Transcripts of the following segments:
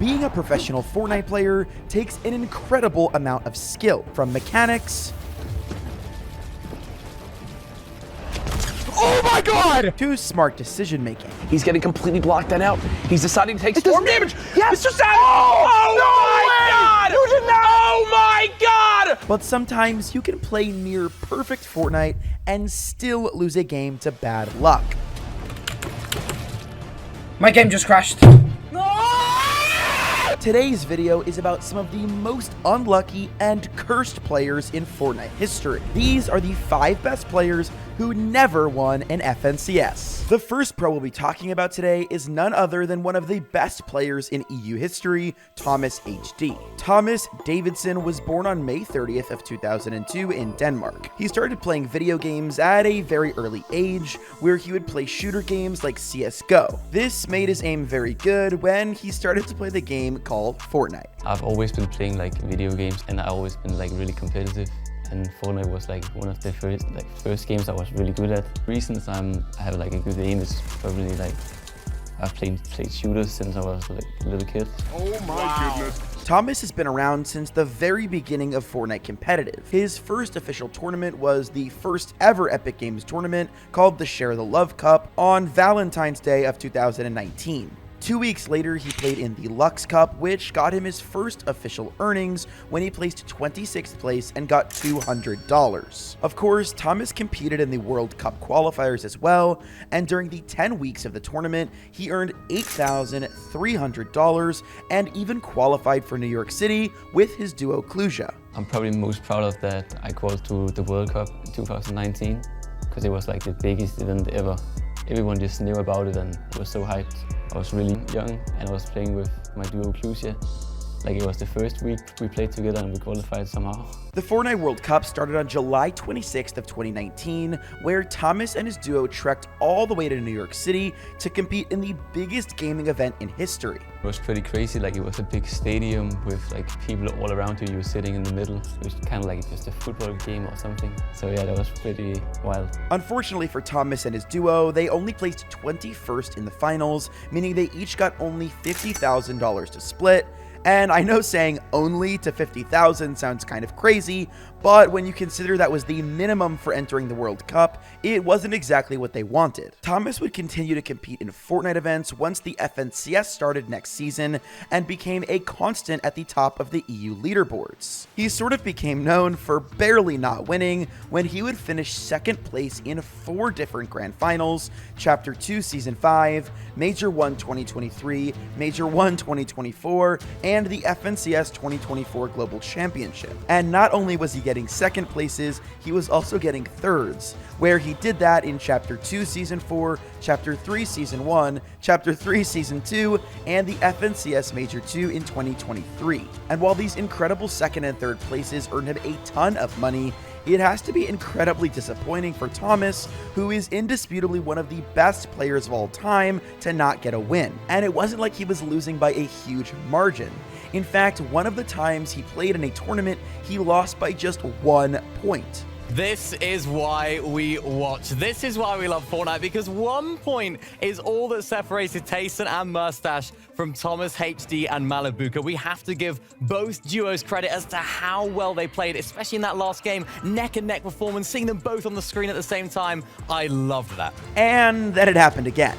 Being a professional Fortnite player takes an incredible amount of skill, from mechanics Oh my god! to smart decision making. He's getting completely blocked that out. He's deciding to take storm damage. Yes! Mr. Savage! Oh my god! You did not! Oh my god! But sometimes you can play near perfect Fortnite and still lose a game to bad luck. My game just crashed. Today's video is about some of the most unlucky and cursed players in Fortnite history. These are the 5 best players who never won an FNCS. The first pro we'll be talking about today is none other than one of the best players in EU history, Thomas HD. Thomas Davidson was born on May 30th of 2002 in Denmark. He started playing video games at a very early age, where he would play shooter games like CSGO. This made his aim very good when he started to play the game called Fortnite. I've always been playing like video games, and I've always been like really competitive. And Fortnite was like one of the first games I was really good at. Reasons I have like a good aim is probably like I've played shooters since I was like a little kid. Oh my goodness. Thomas has been around since the very beginning of Fortnite competitive. His first official tournament was the first ever Epic Games tournament called the Share the Love Cup on Valentine's Day of 2019. 2 weeks later, he played in the Lux Cup, which got him his first official earnings when he placed 26th place and got $200. Of course, Thomas competed in the World Cup qualifiers as well, and during the 10 weeks of the tournament, he earned $8,300 and even qualified for New York City with his duo Cluja. I'm probably most proud of that I qualified to the World Cup in 2019 because it was like the biggest event ever. Everyone just knew about it and was so hyped. I was really young and I was playing with my duo Cluja. Like it was the first week we played together and we qualified somehow. The Fortnite World Cup started on July 26th of 2019, where Thomas and his duo trekked all the way to New York City to compete in the biggest gaming event in history. It was pretty crazy, like it was a big stadium with like people all around you. You were sitting in the middle. It was kind of like just a football game or something. So yeah, that was pretty wild. Unfortunately for Thomas and his duo, they only placed 21st in the finals, meaning they each got only $50,000 to split. And I know saying only to 50,000 sounds kind of crazy, but when you consider that was the minimum for entering the World Cup, it wasn't exactly what they wanted. Thomas would continue to compete in Fortnite events once the FNCS started next season and became a constant at the top of the EU leaderboards. He sort of became known for barely not winning when he would finish 2nd place in 4 different grand finals: Chapter 2 Season 5, Major 1 2023, Major 1 2024, and the FNCS 2024 Global Championship. And not only was he getting 2nd places, he was also getting 3rds, where he did that in Chapter 2 Season 4, Chapter 3 Season 1, Chapter 3 Season 2, and the FNCS Major 2 in 2023. And while these incredible 2nd and 3rd places earned him a ton of money, it has to be incredibly disappointing for Thomas, who is indisputably one of the best players of all time, to not get a win. And it wasn't like he was losing by a huge margin. In fact, one of the times he played in a tournament, he lost by just 1 point. This is why we watch. This is why we love Fortnite, because 1 point is all that separated Tayson and Mustache from Thomas HD and Malibuka. We have to give both duos credit as to how well they played, especially in that last game. Neck and neck performance, seeing them both on the screen at the same time. I loved that. And then it happened again.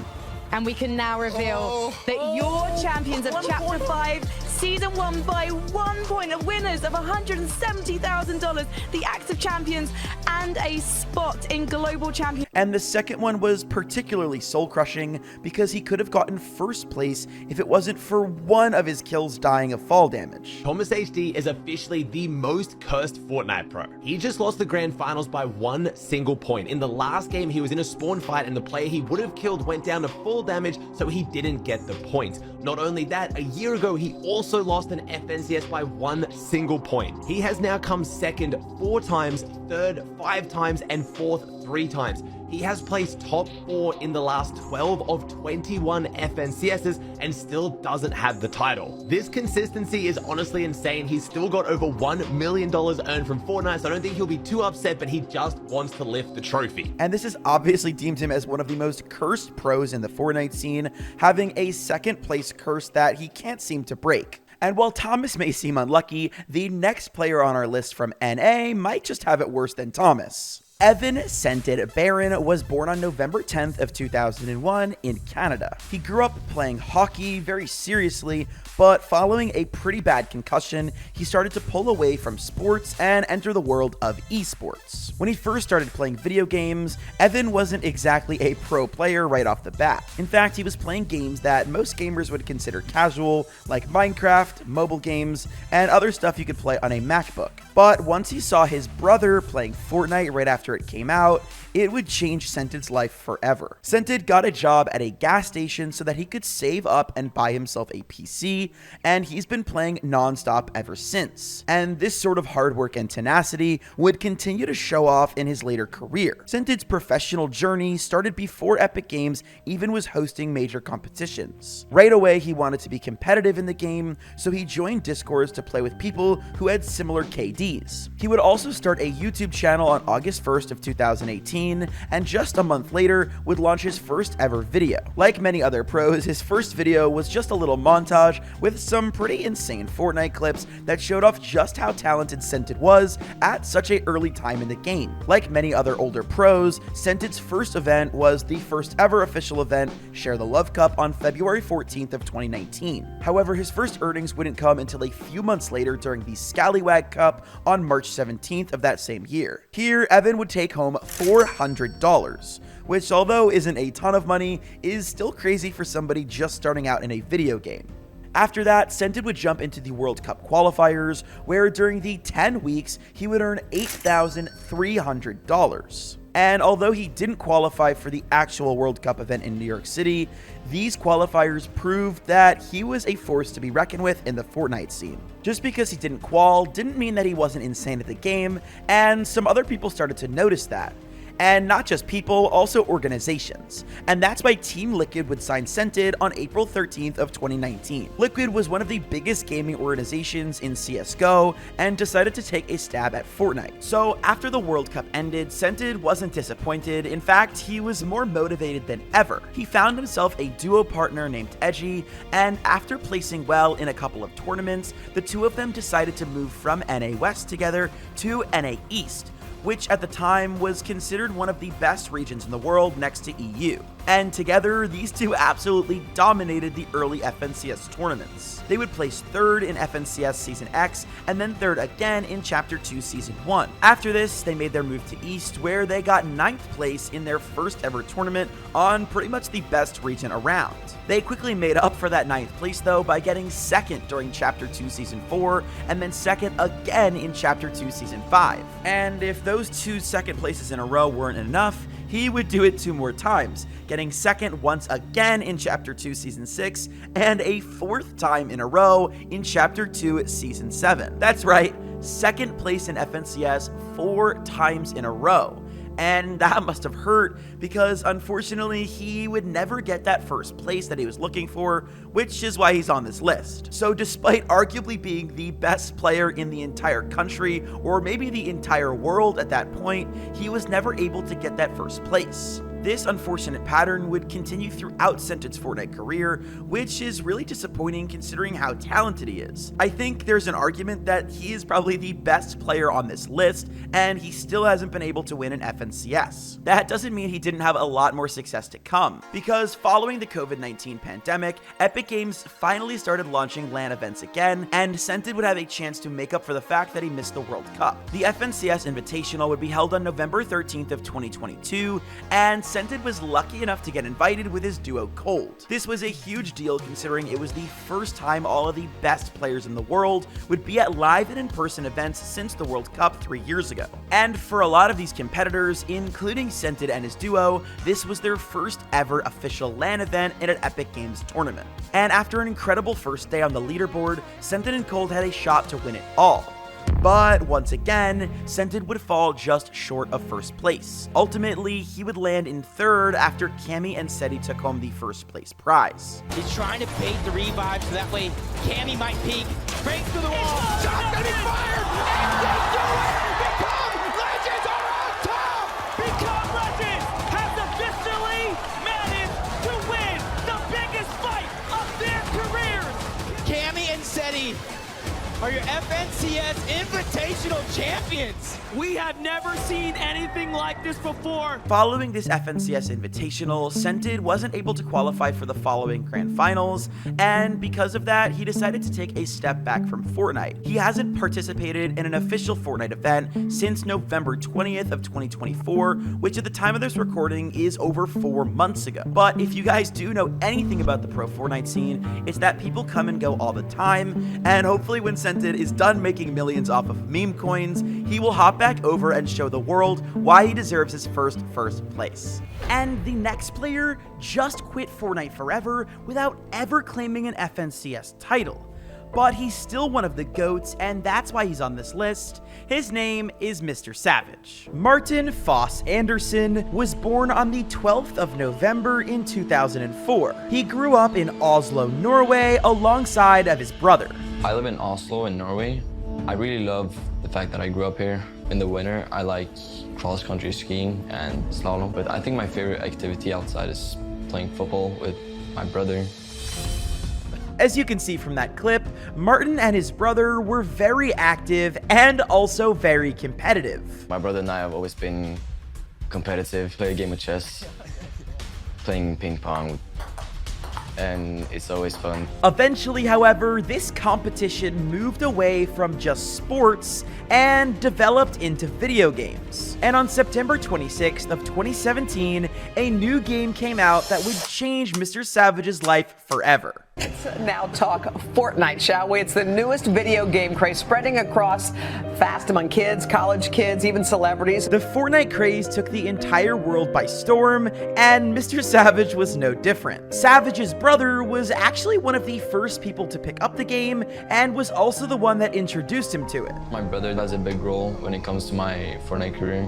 And we can now reveal that your champions of Chapter 5, Season 1 by 1 point, are winners of $170,000, the active champions, and a spot in Global Champions. And the second one was particularly soul-crushing because he could have gotten 1st place if it wasn't for one of his kills dying of fall damage. Thomas HD is officially the most cursed Fortnite pro. He just lost the grand finals by 1 single point. In the last game, he was in a spawn fight and the player he would have killed went down to full damage, so he didn't get the point. Not only that, a year ago, he also lost an FNCS by 1 single point. He has now come 2nd 4 times, 3rd 5 times, and 4th 3 times. He has placed top 4 in the last 12 of 21 FNCSs and still doesn't have the title. This consistency is honestly insane. He's still got over $1 million earned from Fortnite, so I don't think he'll be too upset, but he just wants to lift the trophy. And this has obviously deemed him as one of the most cursed pros in the Fortnite scene, having a second place curse that he can't seem to break. And while Thomas may seem unlucky, the next player on our list from NA might just have it worse than Thomas. Evan Scented Barron was born on November 10th of 2001 in Canada. He grew up playing hockey very seriously, but following a pretty bad concussion, he started to pull away from sports and enter the world of esports. When he first started playing video games, Evan wasn't exactly a pro player right off the bat. In fact, he was playing games that most gamers would consider casual, like Minecraft, mobile games, and other stuff you could play on a MacBook. But once he saw his brother playing Fortnite right after it came out, it would change Scented's life forever. Scented got a job at a gas station so that he could save up and buy himself a PC, and he's been playing non-stop ever since. And this sort of hard work and tenacity would continue to show off in his later career. Scented's professional journey started before Epic Games even was hosting major competitions. Right away, he wanted to be competitive in the game, so he joined Discords to play with people who had similar KDs. He would also start a YouTube channel on August 1st of 2018, and just a month later would launch his first ever video. Like many other pros, his first video was just a little montage with some pretty insane Fortnite clips that showed off just how talented Scented was at such an early time in the game. Like many other older pros, Scented's first event was the first ever official event, Share the Love Cup, on February 14th of 2019. However, his first earnings wouldn't come until a few months later during the Scallywag Cup on March 17th of that same year. Here, Evan would take home $400, which, although isn't a ton of money, is still crazy for somebody just starting out in a video game. After that, Scented would jump into the World Cup qualifiers, where during the 10 weeks, he would earn $8,300. And although he didn't qualify for the actual World Cup event in New York City, these qualifiers proved that he was a force to be reckoned with in the Fortnite scene. Just because he didn't qual didn't mean that he wasn't insane at the game, and some other people started to notice that. And not just people, also organizations. And that's why Team Liquid would sign Scented on April 13th of 2019. Liquid was one of the biggest gaming organizations in CSGO and decided to take a stab at Fortnite. So after the World Cup ended, Scented wasn't disappointed. In fact, he was more motivated than ever. He found himself a duo partner named Edgy, and after placing well in a couple of tournaments, the two of them decided to move from NA West together to NA East, which at the time was considered one of the best regions in the world next to EU. And together, these two absolutely dominated the early FNCS tournaments. They would place third in FNCS Season X, and then third again in Chapter 2 Season 1. After this, they made their move to East, where they got 9th place in their first ever tournament on pretty much the best region around. They quickly made up for that 9th place though by getting 2nd during Chapter 2 Season 4, and then 2nd again in Chapter 2 Season 5. And if those 2 second places in a row weren't enough, he would do it 2 more times, getting 2nd once again in Chapter 2 Season 6, and a 4th time in a row in Chapter 2 Season 7. That's right, 2nd place in FNCS 4 times in a row. And that must have hurt, because unfortunately he would never get that first place that he was looking for, which is why he's on this list. So despite arguably being the best player in the entire country, or maybe the entire world at that point, he was never able to get that first place. This unfortunate pattern would continue throughout Scented's Fortnite career, which is really disappointing considering how talented he is. I think there's an argument that he is probably the best player on this list, and he still hasn't been able to win an FNCS. That doesn't mean he didn't have a lot more success to come, because following the COVID-19 pandemic, Epic Games finally started launching LAN events again, and Scented would have a chance to make up for the fact that he missed the World Cup. The FNCS Invitational would be held on November 13th of 2022, and Scented was lucky enough to get invited with his duo Cold. This was a huge deal considering it was the first time all of the best players in the world would be at live and in-person events since the World Cup 3 years ago. And for a lot of these competitors, including Scented and his duo, this was their first ever official LAN event in an Epic Games tournament. And after an incredible first day on the leaderboard, Scented and Cold had a shot to win it all. But once again, Scented would fall just short of first place. Ultimately, he would land in third after Cammy and Seti took home the first place prize. He's trying to bait the revive so that way Cammy might peek. Breaks through the wall. Shot's gonna be fired! And they do it! Become Legends are on top! Become Legends has officially managed to win the biggest fight of their careers! Cammy and Seti are your FNCS Invitational Champions. We have never seen anything like this before. Following this FNCS Invitational, Scented wasn't able to qualify for the following grand finals, and because of that, he decided to take a step back from Fortnite. He hasn't participated in an official Fortnite event since November 20th of 2024, which at the time of this recording is over 4 months ago. But if you guys do know anything about the pro Fortnite scene, it's that people come and go all the time, and hopefully when Scented is done making millions off of meme coins, he will hop back over and show the world why he deserves his first place. And the next player just quit Fortnite forever without ever claiming an FNCS title. But he's still one of the GOATs, and that's why he's on this list. His name is MrSavage. Martin Foss Anderson was born on the 12th of November in 2004. He grew up in Oslo, Norway, alongside of his brother. I live in Oslo in Norway. I really love the fact that I grew up here. In the winter, I like cross-country skiing and slalom, but I think my favorite activity outside is playing football with my brother. As you can see from that clip, Martin and his brother were very active and also very competitive. My brother and I have always been competitive, play a game of chess, playing ping pong, and it's always fun. Eventually, however, this competition moved away from just sports and developed into video games. And on September 26th of 2017, a new game came out that would change MrSavage's life forever. Let's now talk Fortnite, shall we? It's the newest video game craze spreading across fast among kids, college kids, even celebrities. The Fortnite craze took the entire world by storm, and MrSavage was no different. Savage's brother was actually one of the first people to pick up the game, and was also the one that introduced him to it. My brother has a big role when it comes to my Fortnite career.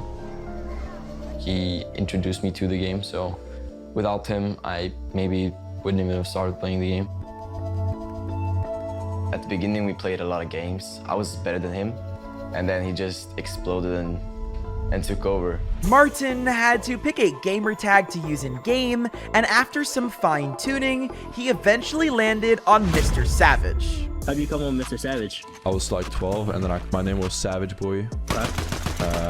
He introduced me to the game, so without him, I maybe wouldn't even have started playing the game. At the beginning, we played a lot of games. I was better than him, and then he just exploded and took over. Martin had to pick a gamer tag to use in-game, and after some fine-tuning, he eventually landed on MrSavage. How'd you come on MrSavage? I was like 12, and then my name was Savage Boy.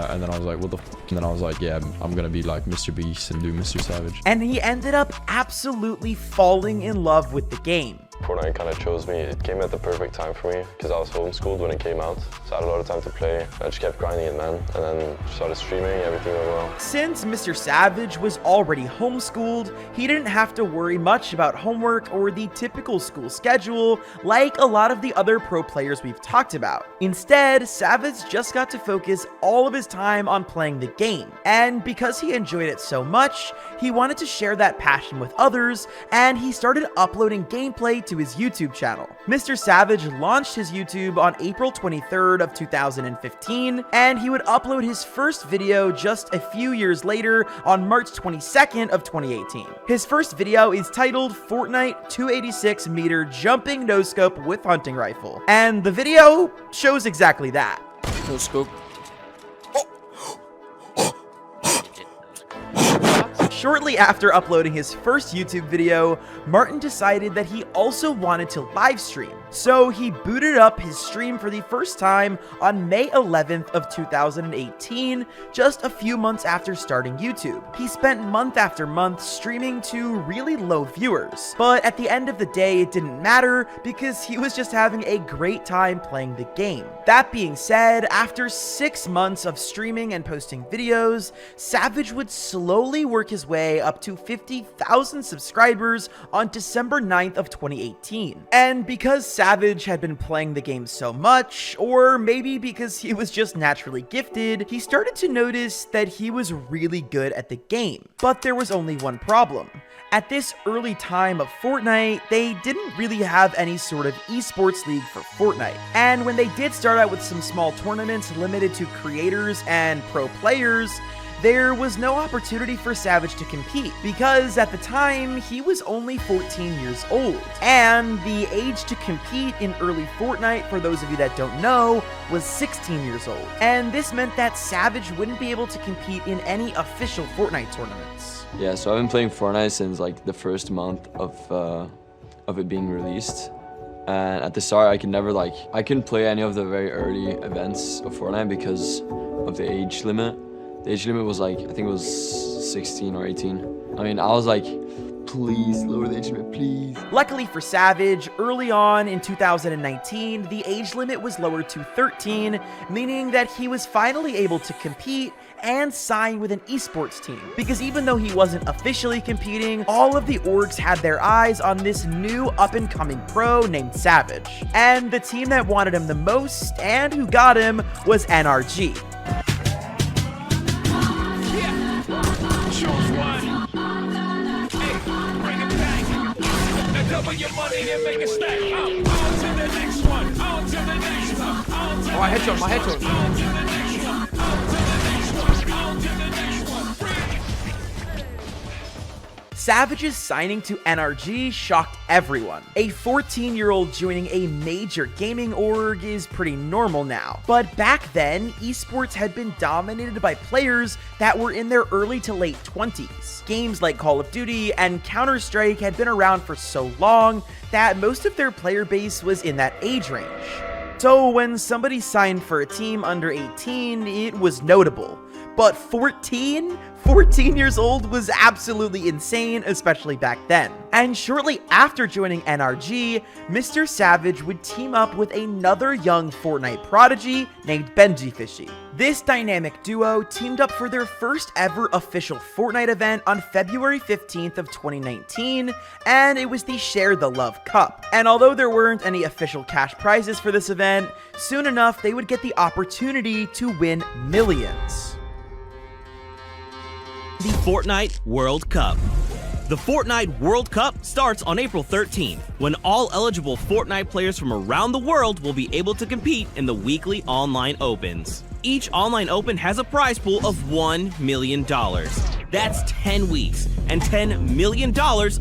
And then I was like, what the f? And then I was like, yeah, I'm gonna be like Mr. Beast and do MrSavage. And he ended up absolutely falling in love with the game. Fortnite kind of chose me. It came at the perfect time for me because I was homeschooled when it came out, so I had a lot of time to play. I just kept grinding it, man, and then started streaming, everything went well. Since MrSavage was already homeschooled, he didn't have to worry much about homework or the typical school schedule like a lot of the other pro players we've talked about. Instead, Savage just got to focus all of his time on playing the game, and because he enjoyed it so much, he wanted to share that passion with others, and he started uploading gameplay to his YouTube channel. MrSavage launched his YouTube on April 23rd of 2015, and he would upload his first video just a few years later on March 22nd of 2018. His first video is titled Fortnite 286 meter jumping no scope with hunting rifle, and the video shows exactly that. No scope. Shortly after uploading his first YouTube video, Martin decided that he also wanted to live stream. So he booted up his stream for the first time on May 11th of 2018, just a few months after starting YouTube. He spent month after month streaming to really low viewers, but at the end of the day, it didn't matter because he was just having a great time playing the game. That being said, after 6 months of streaming and posting videos, Savage would slowly work his way way up to 50,000 subscribers on December 9th of 2018. And because Savage had been playing the game so much, or maybe because he was just naturally gifted, he started to notice that he was really good at the game. But there was only one problem. At this early time of Fortnite, they didn't really have any sort of esports league for Fortnite. And when they did start out with some small tournaments limited to creators and pro players, there was no opportunity for Savage to compete because at the time he was only 14 years old. And the age to compete in early Fortnite, for those of you that don't know, was 16 years old. And this meant that Savage wouldn't be able to compete in any official Fortnite tournaments. Yeah, so I've been playing Fortnite since like the first month of it being released. And at the start, I couldn't play any of the very early events of Fortnite because of the age limit. The age limit was like, I think it was 16 or 18. I mean, I was like, please lower the age limit, please. Luckily for Savage, early on in 2019, the age limit was lowered to 13, meaning that he was finally able to compete and sign with an esports team. Because even though he wasn't officially competing, all of the orgs had their eyes on this new up-and-coming pro named Savage. And the team that wanted him the most, and who got him, was NRG. Oh, I headshot, my headshot. Savage's signing to NRG shocked everyone. A 14-year-old joining a major gaming org is pretty normal now. But back then, esports had been dominated by players that were in their early to late 20s. Games like Call of Duty and Counter-Strike had been around for so long that most of their player base was in that age range. So when somebody signed for a team under 18, it was notable. But 14 years old was absolutely insane, especially back then. And shortly after joining NRG, MrSavage would team up with another young Fortnite prodigy named TimmyFNBR. This dynamic duo teamed up for their first ever official Fortnite event on February 15th of 2019, and it was the Share the Love Cup. And although there weren't any official cash prizes for this event, soon enough they would get the opportunity to win millions. The Fortnite World Cup. The Fortnite World Cup starts on April 13th, when all eligible Fortnite players from around the world will be able to compete in the weekly online opens. Each online open has a prize pool of $1 million. That's 10 weeks, and $10 million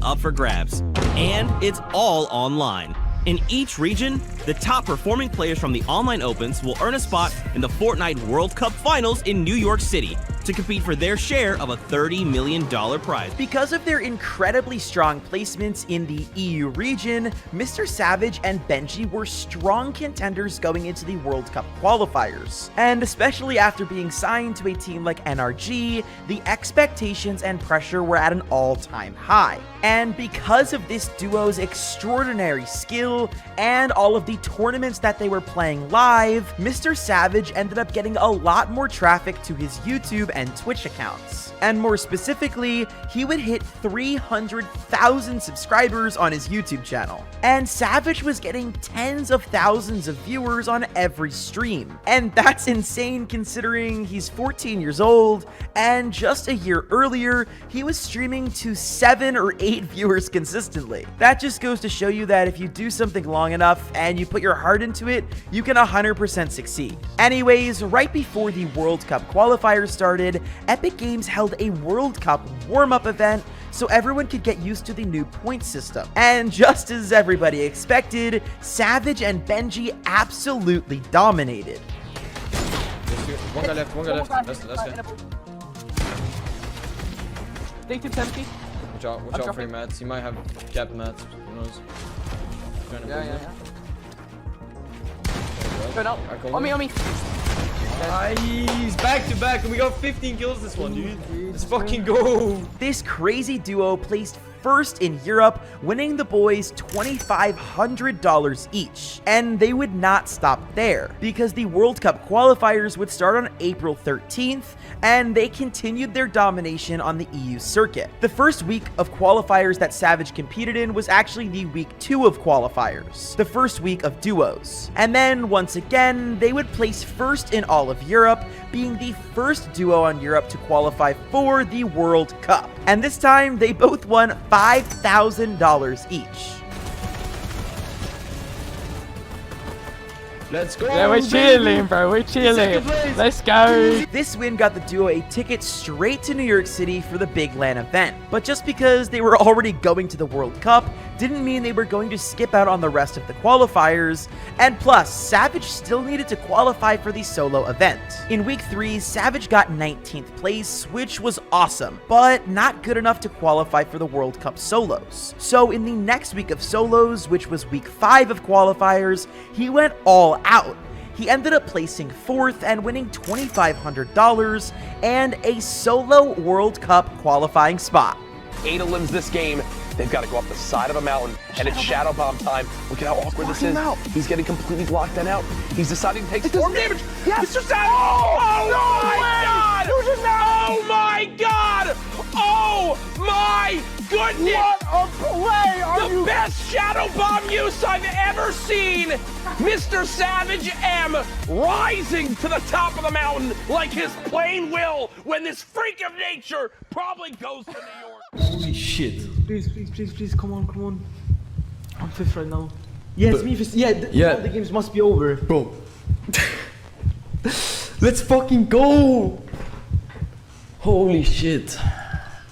up for grabs. And it's all online. In each region, the top performing players from the online opens will earn a spot in the Fortnite World Cup Finals in New York City to compete for their share of a $30 million prize. Because of their incredibly strong placements in the EU region, MrSavage and Benji were strong contenders going into the World Cup qualifiers. And especially after being signed to a team like NRG, the expectations and pressure were at an all-time high. And because of this duo's extraordinary skill and all of the tournaments that they were playing live, MrSavage ended up getting a lot more traffic to his YouTube and Twitch accounts. And more specifically, he would hit 300,000 subscribers on his YouTube channel. And Savage was getting tens of thousands of viewers on every stream. And that's insane considering he's 14 years old, and just a year earlier, he was streaming to 7 or 8 viewers consistently. That just goes to show you that if you do something long enough and you put your heart into it, you can 100% succeed. Anyways, right before the World Cup qualifiers started, Epic Games held a World Cup warm-up event so everyone could get used to the new point system. And just as everybody expected, Savage and Benji absolutely dominated. One guy left, Let's go. Take tip empty. Watch out for your mats. You might have capped mats. Who knows? Yeah. Go down. On me. Nice! Back to back, and we got 15 kills this one, dude. Let's fucking go! This crazy duo placed first in Europe, winning the boys $2,500 each. And they would not stop there, because the World Cup qualifiers would start on April 13th, and they continued their domination on the EU circuit. The first week of qualifiers that Savage competed in was actually the week 2 of qualifiers, the first week of duos. And then, once again, they would place first in all of Europe, being the first duo on Europe to qualify for the World Cup. And this time, they both won $5,000 each. Let's go. Yeah, we're chilling, bro. We're chilling. Let's go. This win got the duo a ticket straight to New York City for the big LAN event. But just because they were already going to the World Cup didn't mean they were going to skip out on the rest of the qualifiers. And plus, Savage still needed to qualify for the solo event. In week 3, Savage got 19th place, which was awesome, but not good enough to qualify for the World Cup solos. So in the next week of solos, which was week 5 of qualifiers, he went all out. He ended up placing 4th and winning $2,500 and a solo World Cup qualifying spot. 8 elims this game. They've got to go up the side of a mountain, and it's Shadow Bomb time. Look at how awkward this is. He's getting completely blocked and out. He's deciding to take storm damage. Yes. Mr. Savage! Oh my God! Oh my God! Oh my goodness! What a play! The best Shadow Bomb use I've ever seen! Mr. Savage M rising to the top of the mountain like his plane will when this freak of nature probably goes to New York. Holy shit. Please, come on. I'm 5th right now. Yes, me 5th. Yeah, all the games must be over. Bro. Let's fucking go! Holy shit.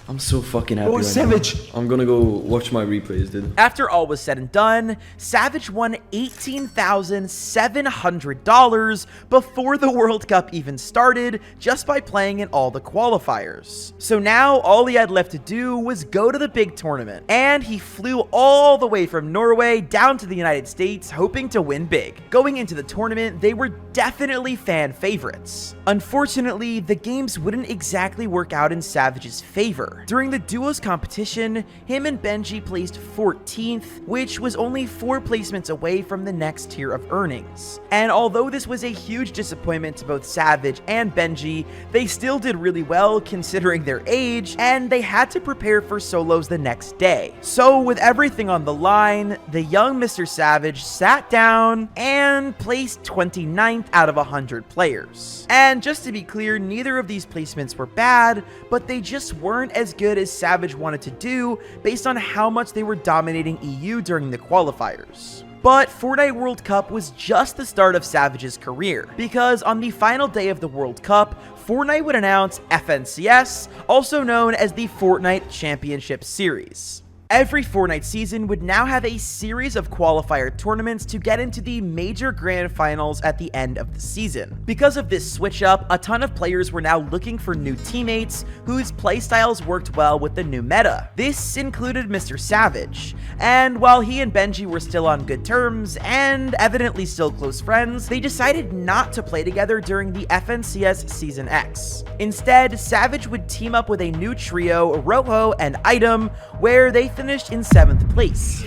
I'm so fucking happy right Savage. now. I'm gonna go watch my replays, dude. After all was said and done, Savage won $18,700 before the World Cup even started, just by playing in all the qualifiers. So now all he had left to do was go to the big tournament, and he flew all the way from Norway down to the United States, hoping to win big. Going into the tournament, they were definitely fan favorites. Unfortunately, the games wouldn't exactly work out in Savage's favor. During the duos competition, him and Benji placed 14th, which was only 4 placements away from the next tier of earnings. And although this was a huge disappointment to both Savage and Benji, they still did really well considering their age, and they had to prepare for solos the next day. So with everything on the line, the young Mr. Savage sat down and placed 29th out of 100 players. And just to be clear, neither of these placements were bad, but they just weren't as good as Savage wanted to do based on how much they were dominating EU during the qualifiers. But Fortnite World Cup was just the start of Savage's career, because on the final day of the World Cup, Fortnite would announce FNCS, also known as the Fortnite Championship Series. Every Fortnite season would now have a series of qualifier tournaments to get into the major grand finals at the end of the season. Because of this switch up, a ton of players were now looking for new teammates whose playstyles worked well with the new meta. This included Mr. Savage, and while he and Benji were still on good terms and evidently still close friends, they decided not to play together during the FNCS Season X. Instead, Savage would team up with a new trio, Rojo and Item, where they finished in 7th place.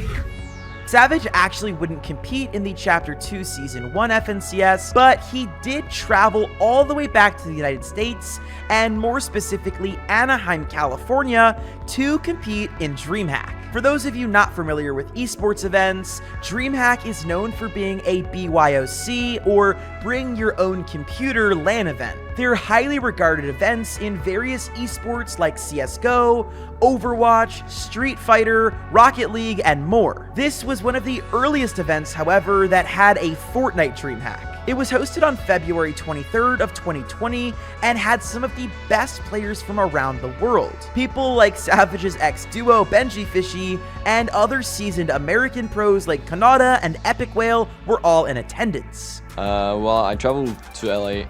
Savage actually wouldn't compete in the Chapter 2 Season 1 FNCS, but he did travel all the way back to the United States, and more specifically Anaheim, California, to compete in DreamHack. For those of you not familiar with esports events, DreamHack is known for being a BYOC, or Bring Your Own Computer LAN event. They're highly regarded events in various esports like CSGO, Overwatch, Street Fighter, Rocket League, and more. This was one of the earliest events, however, that had a Fortnite DreamHack. It was hosted on February 23rd of 2020 and had some of the best players from around the world. People like Savage's ex-duo Benji Fishy and other seasoned American pros like Kanata and Epic Whale were all in attendance. Well, I traveled to LA,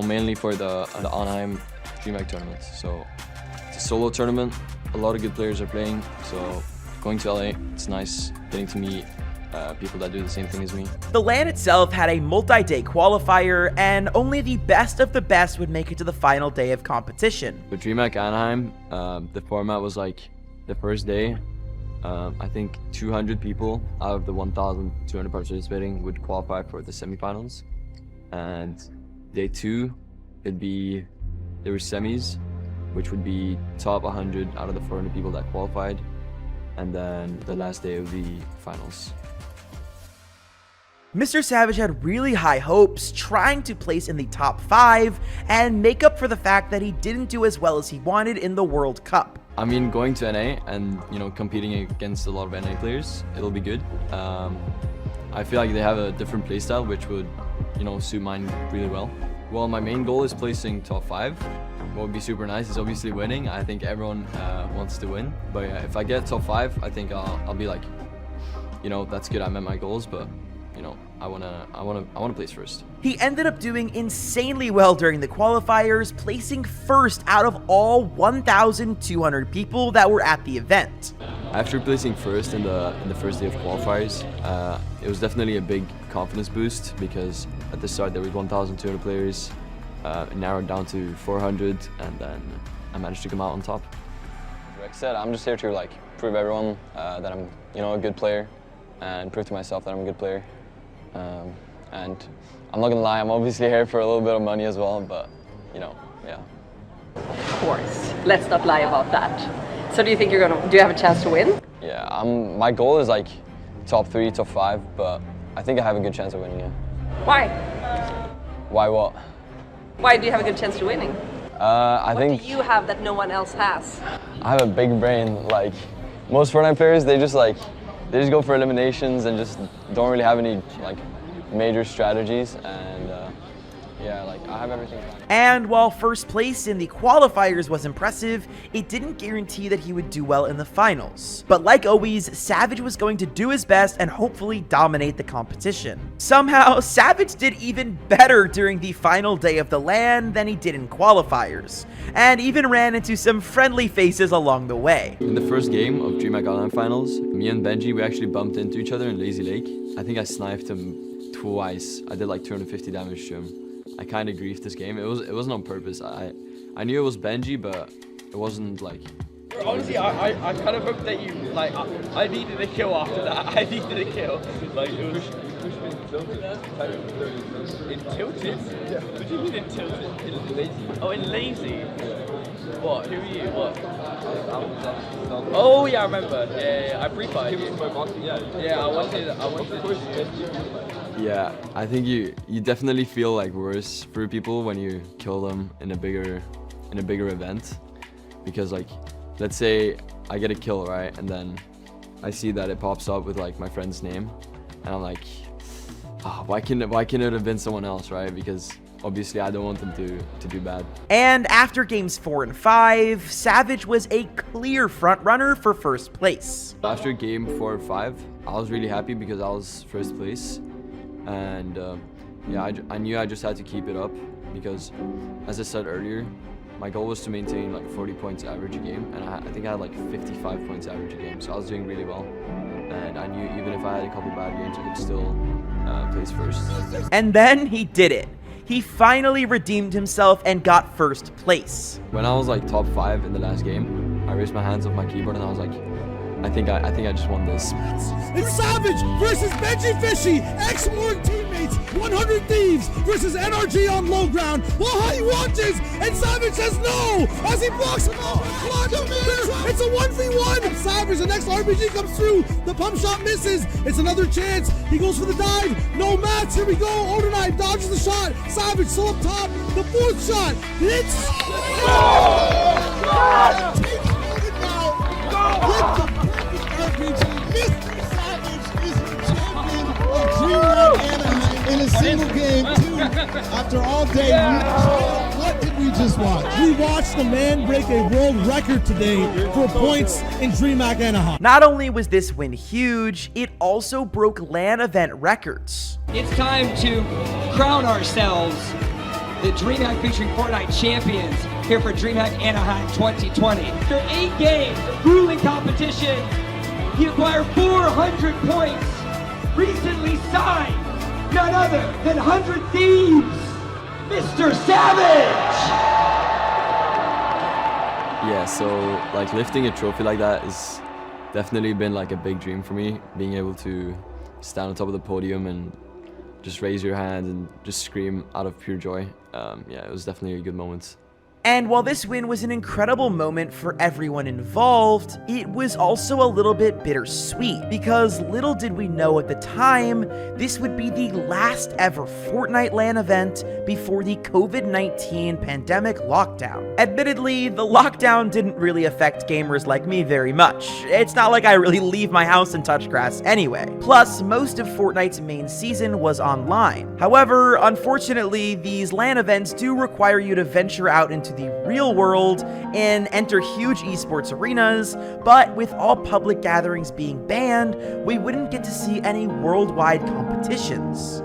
mainly for the Anaheim DreamHack tournaments. So it's a solo tournament. A lot of good players are playing. So going to LA, it's nice getting to meet people that do the same thing as me. The LAN itself had a multi-day qualifier, and only the best of the best would make it to the final day of competition. With DreamHack Anaheim, the format was like the first day. I think 200 people out of the 1,200 participating would qualify for the semifinals. And day 2, there were semis, which would be top 100 out of the 400 people that qualified, and then the last day of the finals. MrSavage had really high hopes, trying to place in the top 5 and make up for the fact that he didn't do as well as he wanted in the World Cup. I mean, going to NA and, you know, competing against a lot of NA players, it'll be good. I feel like they have a different playstyle, which would, you know, suit mine really well. Well, my main goal is placing top 5. What would be super nice is obviously winning. I think everyone wants to win. But yeah, if I get top 5, I think I'll be like, you know, that's good. I met my goals, but you know, I wanna place first. He ended up doing insanely well during the qualifiers, placing first out of all 1,200 people that were at the event. After placing first in the first day of qualifiers, it was definitely a big confidence boost because at the start there was 1,200 players. It narrowed down to 400, and then I managed to come out on top. Like I said, I'm just here to like prove everyone that I'm, you know, a good player, and prove to myself that I'm a good player. And I'm not gonna lie, I'm obviously here for a little bit of money as well, but you know, yeah. Of course, let's not lie about that. So do you think do you have a chance to win? Yeah, my goal is like top 3, top 5, but I think I have a good chance of winning, yeah. Why? Why what? Why do you have a good chance to winning? I think What do you have that no one else has? I have a big brain. Like most Fortnite players, they just go for eliminations and just don't really have any like major strategies, and yeah, like I have everything planned. And while first place in the qualifiers was impressive, it didn't guarantee that he would do well in the finals. But like always, Savage was going to do his best and hopefully dominate the competition. Somehow, Savage did even better during the final day of the LAN than he did in qualifiers, and even ran into some friendly faces along the way. In the first game of DreamHack Online Finals, me and Benji, we actually bumped into each other in Lazy Lake. I think I sniped him twice. I did like 250 damage to him. I kind of griefed this game. It wasn't on purpose. I knew it was Benji, but it wasn't like. Honestly, I kind of hoped that you like. I needed a kill after that. I needed a kill. Like it was. In tilted? Yeah. What do you mean in tilted? In lazy. Oh, in lazy. What? Who are you? What? Oh yeah, I remember. Yeah. I pre-fired you. Yeah. I wanted. Yeah, I think you definitely feel like worse for people when you kill them in a bigger event, because like, let's say I get a kill, right, and then I see that it pops up with like my friend's name, and I'm like, oh, why can it have been someone else, right? Because obviously I don't want them to do bad. And after games 4 and 5, Savage was a clear front runner for first place. After game 4 or 5, I was really happy because I was first place. And yeah, I knew I just had to keep it up because, as I said earlier, my goal was to maintain like 40 points average a game, and I think I had like 55 points average a game, so I was doing really well. And I knew even if I had a couple bad games, I could still place first. And then he did it. He finally redeemed himself and got first place. When I was like top 5 in the last game, I raised my hands off my keyboard and I was like, I think I just won this. It's Savage versus Benji Fishy, ex-Morg teammates, 100 Thieves versus NRG on low ground. Well, he watches, and Savage says no as he blocks him off. It's a 1v1. Savage, the next RPG comes through. The pump shot misses. It's another chance. He goes for the dive. No match. Here we go. Odinite dodges the shot. Savage still up top. The fourth shot hits. Mr. Savage is the champion of DreamHack Anaheim in a single game, too. After all day, what did we just watch? We watched the man break a world record today for points in DreamHack Anaheim. Not only was this win huge, it also broke LAN event records. It's time to crown ourselves the DreamHack featuring Fortnite champions here for DreamHack Anaheim 2020. After 8 games of grueling competition, he acquired 400 points, recently signed none other than 100 Thieves, MrSavage! Yeah, so like lifting a trophy like that has definitely been like a big dream for me, being able to stand on top of the podium and just raise your hand and just scream out of pure joy. Yeah, it was definitely a good moment. And while this win was an incredible moment for everyone involved, it was also a little bit bittersweet, because little did we know at the time, this would be the last ever Fortnite LAN event before the COVID-19 pandemic lockdown. Admittedly, the lockdown didn't really affect gamers like me very much. It's not like I really leave my house and touch grass anyway. Plus, most of Fortnite's main season was online. However, unfortunately, these LAN events do require you to venture out into the real world and enter huge esports arenas, but with all public gatherings being banned, we wouldn't get to see any worldwide competitions.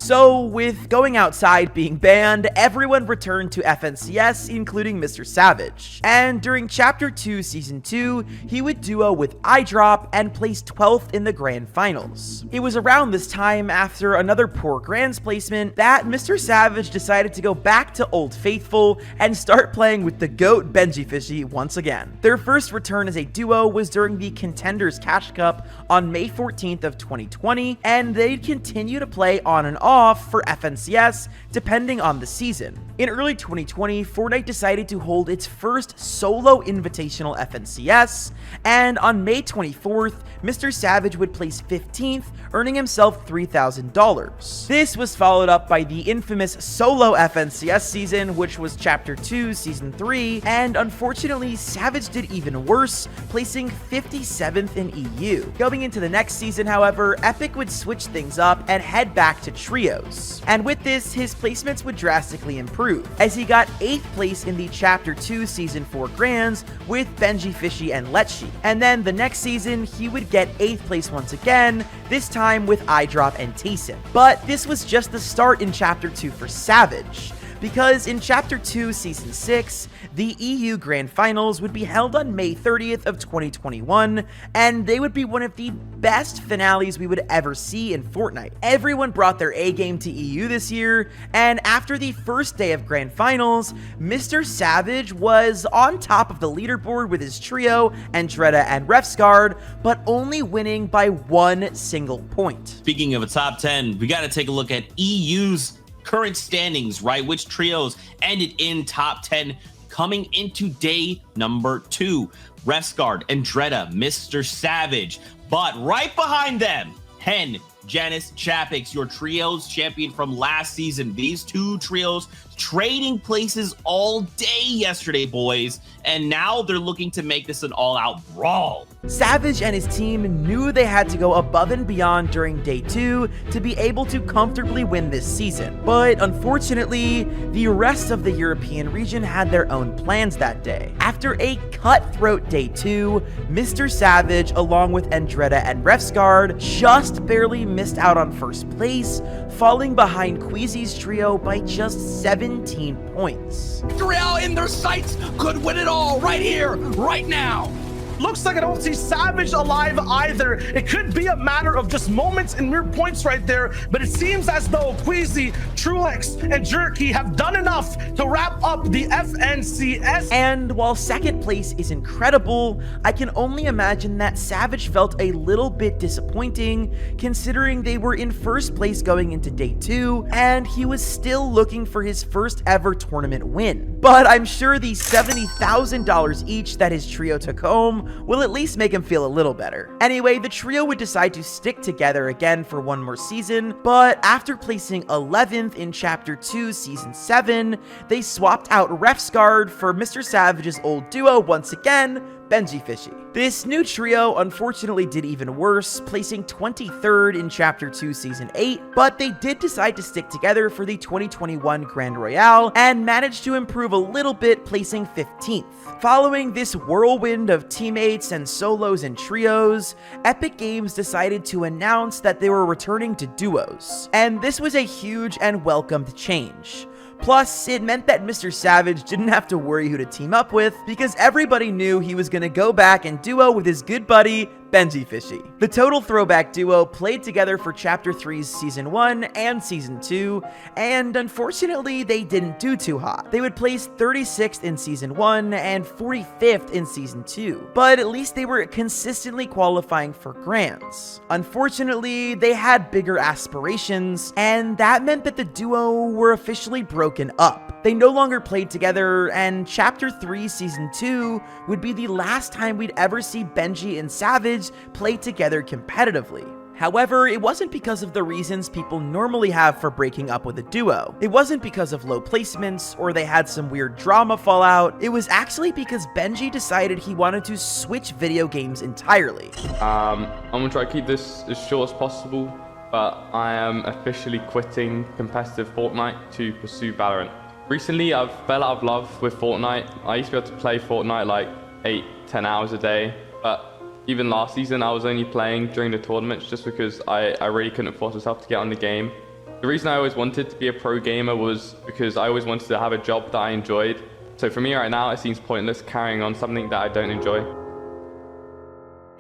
So, with going outside being banned, everyone returned to FNCS, including MrSavage. And during Chapter 2, Season 2, he would duo with iDrop and placed 12th in the Grand Finals. It was around this time, after another poor Grands placement, that MrSavage decided to go back to Old Faithful and start playing with the GOAT BenjiFishy once again. Their first return as a duo was during the Contenders Cash Cup on May 14th of 2020, and they'd continue to play on and off for FNCS depending on the season. In early 2020, Fortnite decided to hold its first solo invitational FNCS, and on May 24th, MrSavage would place 15th, earning himself $3,000. This was followed up by the infamous solo FNCS season, which was Chapter 2, Season 3, and unfortunately, Savage did even worse, placing 57th in EU. Going into the next season, however, Epic would switch things up and head back to trios. And with this, his placements would drastically improve, as he got 8th place in the Chapter 2 Season 4 Grands with BenjiFishy and Letshi. And then the next season, he would get 8th place once again, this time with iDrop and Tayson. But this was just the start in Chapter 2 for Savage, because in Chapter 2, Season 6, the EU Grand Finals would be held on May 30th of 2021, and they would be one of the best finales we would ever see in Fortnite. Everyone brought their A-game to EU this year, and after the first day of Grand Finals, MrSavage was on top of the leaderboard with his trio, Andretta and Refsguard, but only winning by 1 single point. Speaking of a top 10, we got to take a look at EU's current standings, right? Which trios ended in top 10 coming into day number 2. Refsguard, Andretta, MrSavage, but right behind them, Hen, Janice, Chapix, your trios champion from last season. These two trios trading places all day yesterday, boys, and now they're looking to make this an all-out brawl. Savage and his team knew they had to go above and beyond during day 2 to be able to comfortably win this season. But unfortunately, the rest of the European region had their own plans that day. After a cutthroat day 2, MrSavage, along with Andretta and Refsguard, just barely missed out on first place, falling behind Queasy's trio by just 17 points. Real in their sights could win it all right here, right now. Looks like I don't see Savage alive either. It could be a matter of just moments and mere points right there, but it seems as though Queasy, Truex, and Jerky have done enough to wrap up the FNCS. And while second place is incredible, I can only imagine that Savage felt a little bit disappointing, considering they were in first place going into day 2, and he was still looking for his first ever tournament win. But I'm sure the $70,000 each that his trio took home will at least make him feel a little better. Anyway, the trio would decide to stick together again for one more season, but after placing 11th in Chapter 2, Season 7, they swapped out Refsguard for MrSavage's old duo once again, BenjiFishy. This new trio unfortunately did even worse, placing 23rd in Chapter 2 Season 8, but they did decide to stick together for the 2021 Grand Royale and managed to improve a little bit, placing 15th. Following this whirlwind of teammates and solos and trios, Epic Games decided to announce that they were returning to duos, and this was a huge and welcomed change. Plus, it meant that MrSavage didn't have to worry who to team up with, because everybody knew he was going to go back and duo with his good buddy, BenjiFishy. The total throwback duo played together for Chapter 3's Season 1 and Season 2, and unfortunately, they didn't do too hot. They would place 36th in Season 1 and 45th in Season 2, but at least they were consistently qualifying for Grands. Unfortunately, they had bigger aspirations, and that meant that the duo were officially broken up. They no longer played together, and Chapter 3 Season 2 would be the last time we'd ever see Benji and Savage play together competitively. However, it wasn't because of the reasons people normally have for breaking up with a duo. It wasn't because of low placements or they had some weird drama fallout. It was actually because Benji decided he wanted to switch video games entirely. I'm gonna try to keep this as short as possible, but I am officially quitting competitive Fortnite to pursue Valorant. Recently, I've fell out of love with Fortnite. I used to be able to play Fortnite like 8-10 hours a day, but even last season, I was only playing during the tournaments just because I really couldn't force myself to get on the game. The reason I always wanted to be a pro gamer was because I always wanted to have a job that I enjoyed. So for me right now, it seems pointless carrying on something that I don't enjoy.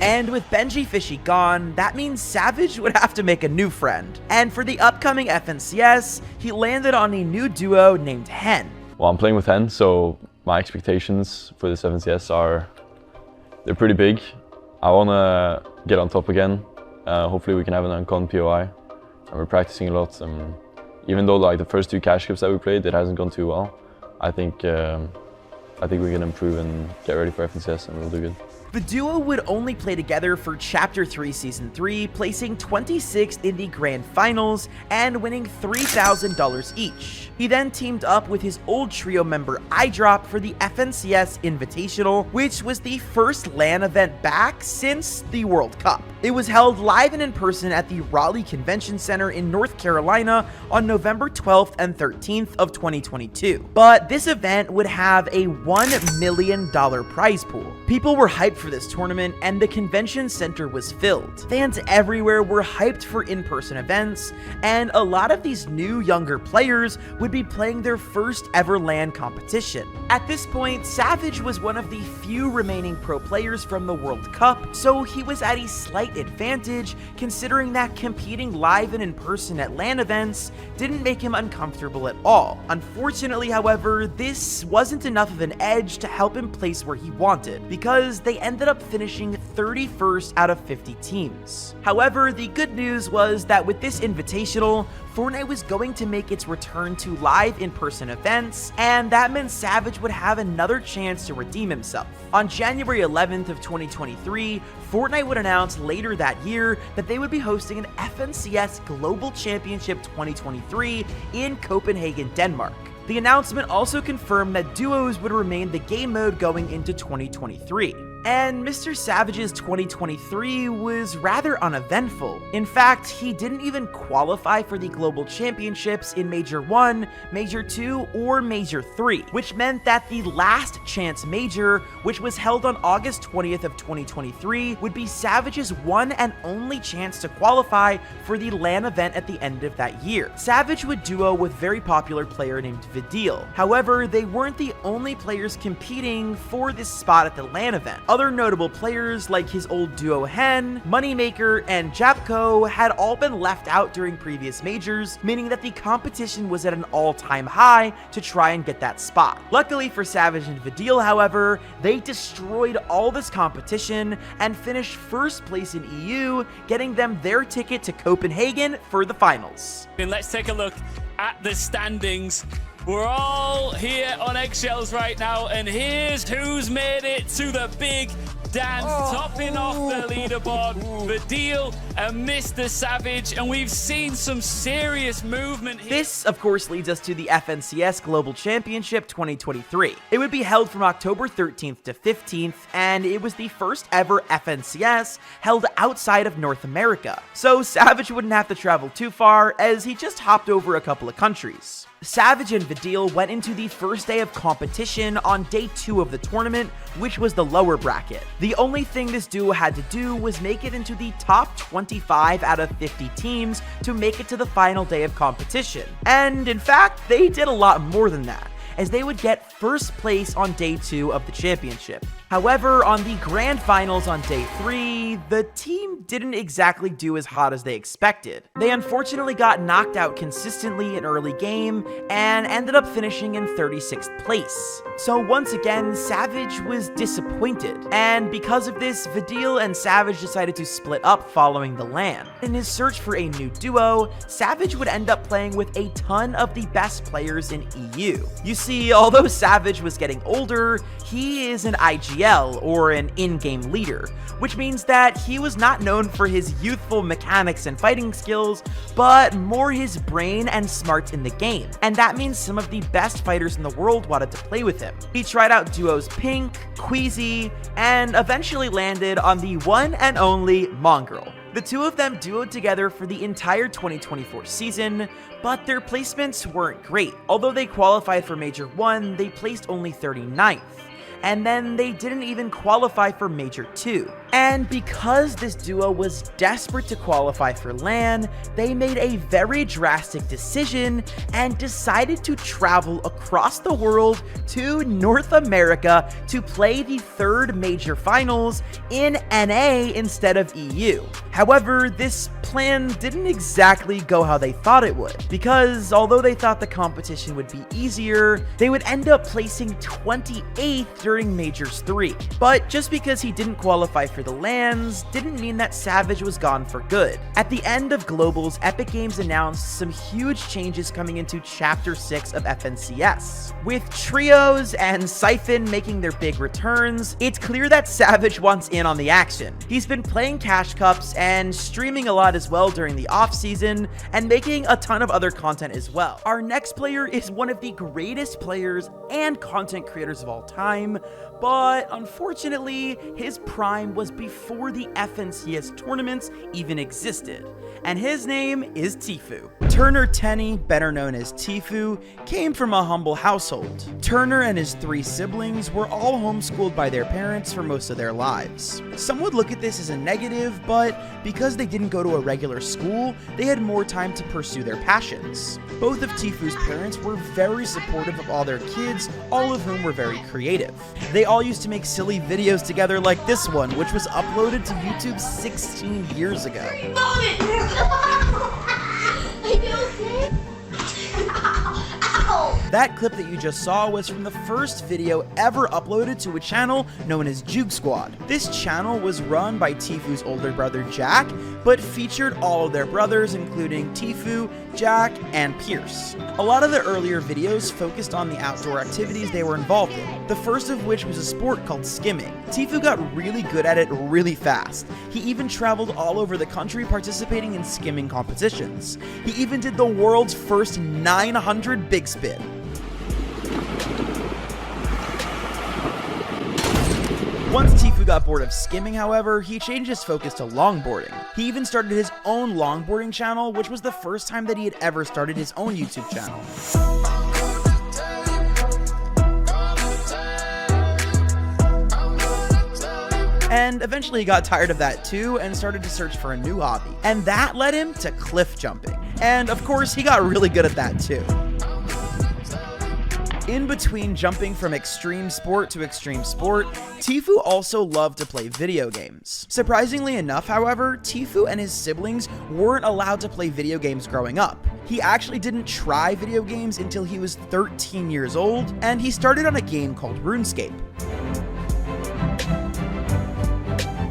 And with BenjiFishy gone, that means Savage would have to make a new friend. And for the upcoming FNCS, he landed on a new duo named Hen. Well, I'm playing with Hen, so my expectations for this FNCS they're pretty big. I want to get on top again. Hopefully we can have an uncon POI. And we're practicing a lot. Even though like the first 2 cash clips that we played, it hasn't gone too well. I think we can improve and get ready for FNCS and we'll do good. The duo would only play together for Chapter 3 Season 3, placing 26th in the Grand Finals and winning $3,000 each. He then teamed up with his old trio member iDrop for the FNCS Invitational, which was the first LAN event back since the World Cup. It was held live and in person at the Raleigh Convention Center in North Carolina on November 12th and 13th of 2022. But this event would have a $1 million prize pool. People were hyped for this tournament, and the convention center was filled. Fans everywhere were hyped for in-person events, and a lot of these new younger players would be playing their first ever LAN competition. At this point, Savage was one of the few remaining pro players from the World Cup, so he was at a slight advantage considering that competing live and in person at LAN events didn't make him uncomfortable at all. Unfortunately, however, this wasn't enough of an edge to help him place where he wanted, because they ended up finishing 31st out of 50 teams. However, the good news was that with this invitational, Fortnite was going to make its return to live in-person events, and that meant Savage would have another chance to redeem himself. On January 11th of 2023, Fortnite would announce later that year that they would be hosting an FNCS Global Championship 2023 in Copenhagen, Denmark. The announcement also confirmed that duos would remain the game mode going into 2023. And MrSavage's 2023 was rather uneventful. In fact, he didn't even qualify for the Global Championships in Major 1, Major 2, or Major 3, which meant that the last chance major, which was held on August 20th of 2023, would be Savage's one and only chance to qualify for the LAN event at the end of that year. Savage would duo with very popular player named Vidil. However, they weren't the only players competing for this spot at the LAN event. Other notable players like his old duo Hen, Moneymaker, and Japko had all been left out during previous majors, meaning that the competition was at an all-time high to try and get that spot. Luckily for Savage and Vidil, however, they destroyed all this competition and finished first place in EU, getting them their ticket to Copenhagen for the finals. And let's take a look at the standings. We're all here on eggshells right now, and here's who's made it to the big dance, topping off the leaderboard, Vidil and MrSavage, and we've seen some serious movement here. This, of course, leads us to the FNCS Global Championship 2023. It would be held from October 13th to 15th, and it was the first ever FNCS held outside of North America. So Savage wouldn't have to travel too far, as he just hopped over a couple of countries. Savage and Vidil went into the first day of competition on day 2 of the tournament, which was the lower bracket. The only thing this duo had to do was make it into the top 25 out of 50 teams to make it to the final day of competition. And in fact, they did a lot more than that, as they would get first place on day 2 of the championship. However, on the grand finals on day 3, the team didn't exactly do as hot as they expected. They unfortunately got knocked out consistently in early game and ended up finishing in 36th place. So once again, Savage was disappointed, and because of this, Vidil and Savage decided to split up following the LAN. In his search for a new duo, Savage would end up playing with a ton of the best players in EU. You see, although Savage was getting older, he is an IGL, or an in-game leader, which means that he was not known for his youthful mechanics and fighting skills, but more his brain and smarts in the game, and that means some of the best fighters in the world wanted to play with him. He tried out duos Pink, Queasy, and eventually landed on the one and only Mongrel. The two of them duoed together for the entire 2024 season, but their placements weren't great. Although they qualified for Major 1, they placed only 39th. And then they didn't even qualify for Major 2. And because this duo was desperate to qualify for LAN, they made a very drastic decision and decided to travel across the world to North America to play the 3rd major finals in NA instead of EU. However, this plan didn't exactly go how they thought it would, because although they thought the competition would be easier, they would end up placing 28th during Majors 3. But just because he didn't qualify for the LANs didn't mean that Savage was gone for good. At the end of Globals, Epic Games announced some huge changes coming into Chapter 6 of FNCS. With Trios and Siphon making their big returns, it's clear that Savage wants in on the action. He's been playing Cash Cups and streaming a lot as well during the off-season, and making a ton of other content as well. Our next player is one of the greatest players and content creators of all time, but unfortunately, his prime was before the FNCS tournaments even existed, and his name is Tfue. Turner Tenney, better known as Tfue, came from a humble household. Turner and his 3 siblings were all homeschooled by their parents for most of their lives. Some would look at this as a negative, but because they didn't go to a regular school, they had more time to pursue their passions. Both of Tfue's parents were very supportive of all their kids, all of whom were very creative. They all used to make silly videos together like this one, which was uploaded to YouTube 16 years ago. That clip that you just saw was from the first video ever uploaded to a channel known as Juke Squad. This channel was run by Tfue's older brother Jack, but featured all of their brothers, including Tfue, Jack, and Pierce. A lot of the earlier videos focused on the outdoor activities they were involved in, the first of which was a sport called skimming. Tfue got really good at it really fast. He even traveled all over the country participating in skimming competitions. He even did the world's first 900 big spin. Once Tfue got bored of skimming, however, he changed his focus to longboarding. He even started his own longboarding channel, which was the first time that he had ever started his own YouTube channel. And eventually he got tired of that too and started to search for a new hobby. And that led him to cliff jumping. And of course, he got really good at that too. In between jumping from extreme sport to extreme sport, Tfue also loved to play video games. Surprisingly enough, however, Tfue and his siblings weren't allowed to play video games growing up. He actually didn't try video games until he was 13 years old, and he started on a game called RuneScape.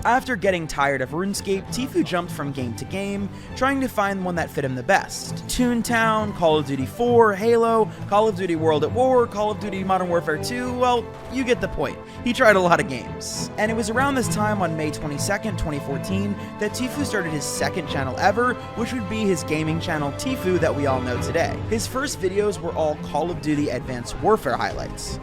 After getting tired of RuneScape, Tfue jumped from game to game, trying to find one that fit him the best. Toontown, Call of Duty 4, Halo, Call of Duty World at War, Call of Duty Modern Warfare 2, well, you get the point. He tried a lot of games. And it was around this time on May 22nd, 2014, that Tfue started his second channel ever, which would be his gaming channel Tfue that we all know today. His first videos were all Call of Duty Advanced Warfare highlights.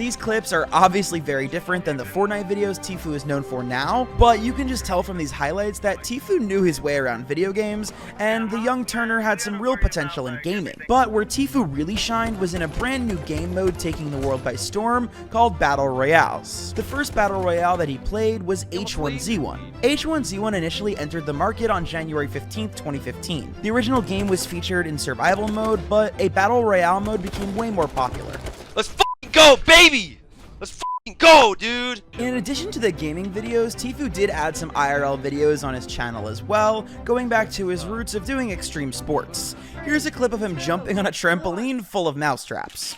These clips are obviously very different than the Fortnite videos Tfue is known for now, but you can just tell from these highlights that Tfue knew his way around video games, and the young Turner had some real potential in gaming. But where Tfue really shined was in a brand new game mode taking the world by storm called Battle Royales. The first Battle Royale that he played was H1Z1. H1Z1 initially entered the market on January 15th, 2015. The original game was featured in survival mode, but a Battle Royale mode became way more popular. Let's fucking go, baby! Let's fucking go, dude! In addition to the gaming videos, Tfue did add some IRL videos on his channel as well, going back to his roots of doing extreme sports. Here's a clip of him jumping on a trampoline full of mousetraps.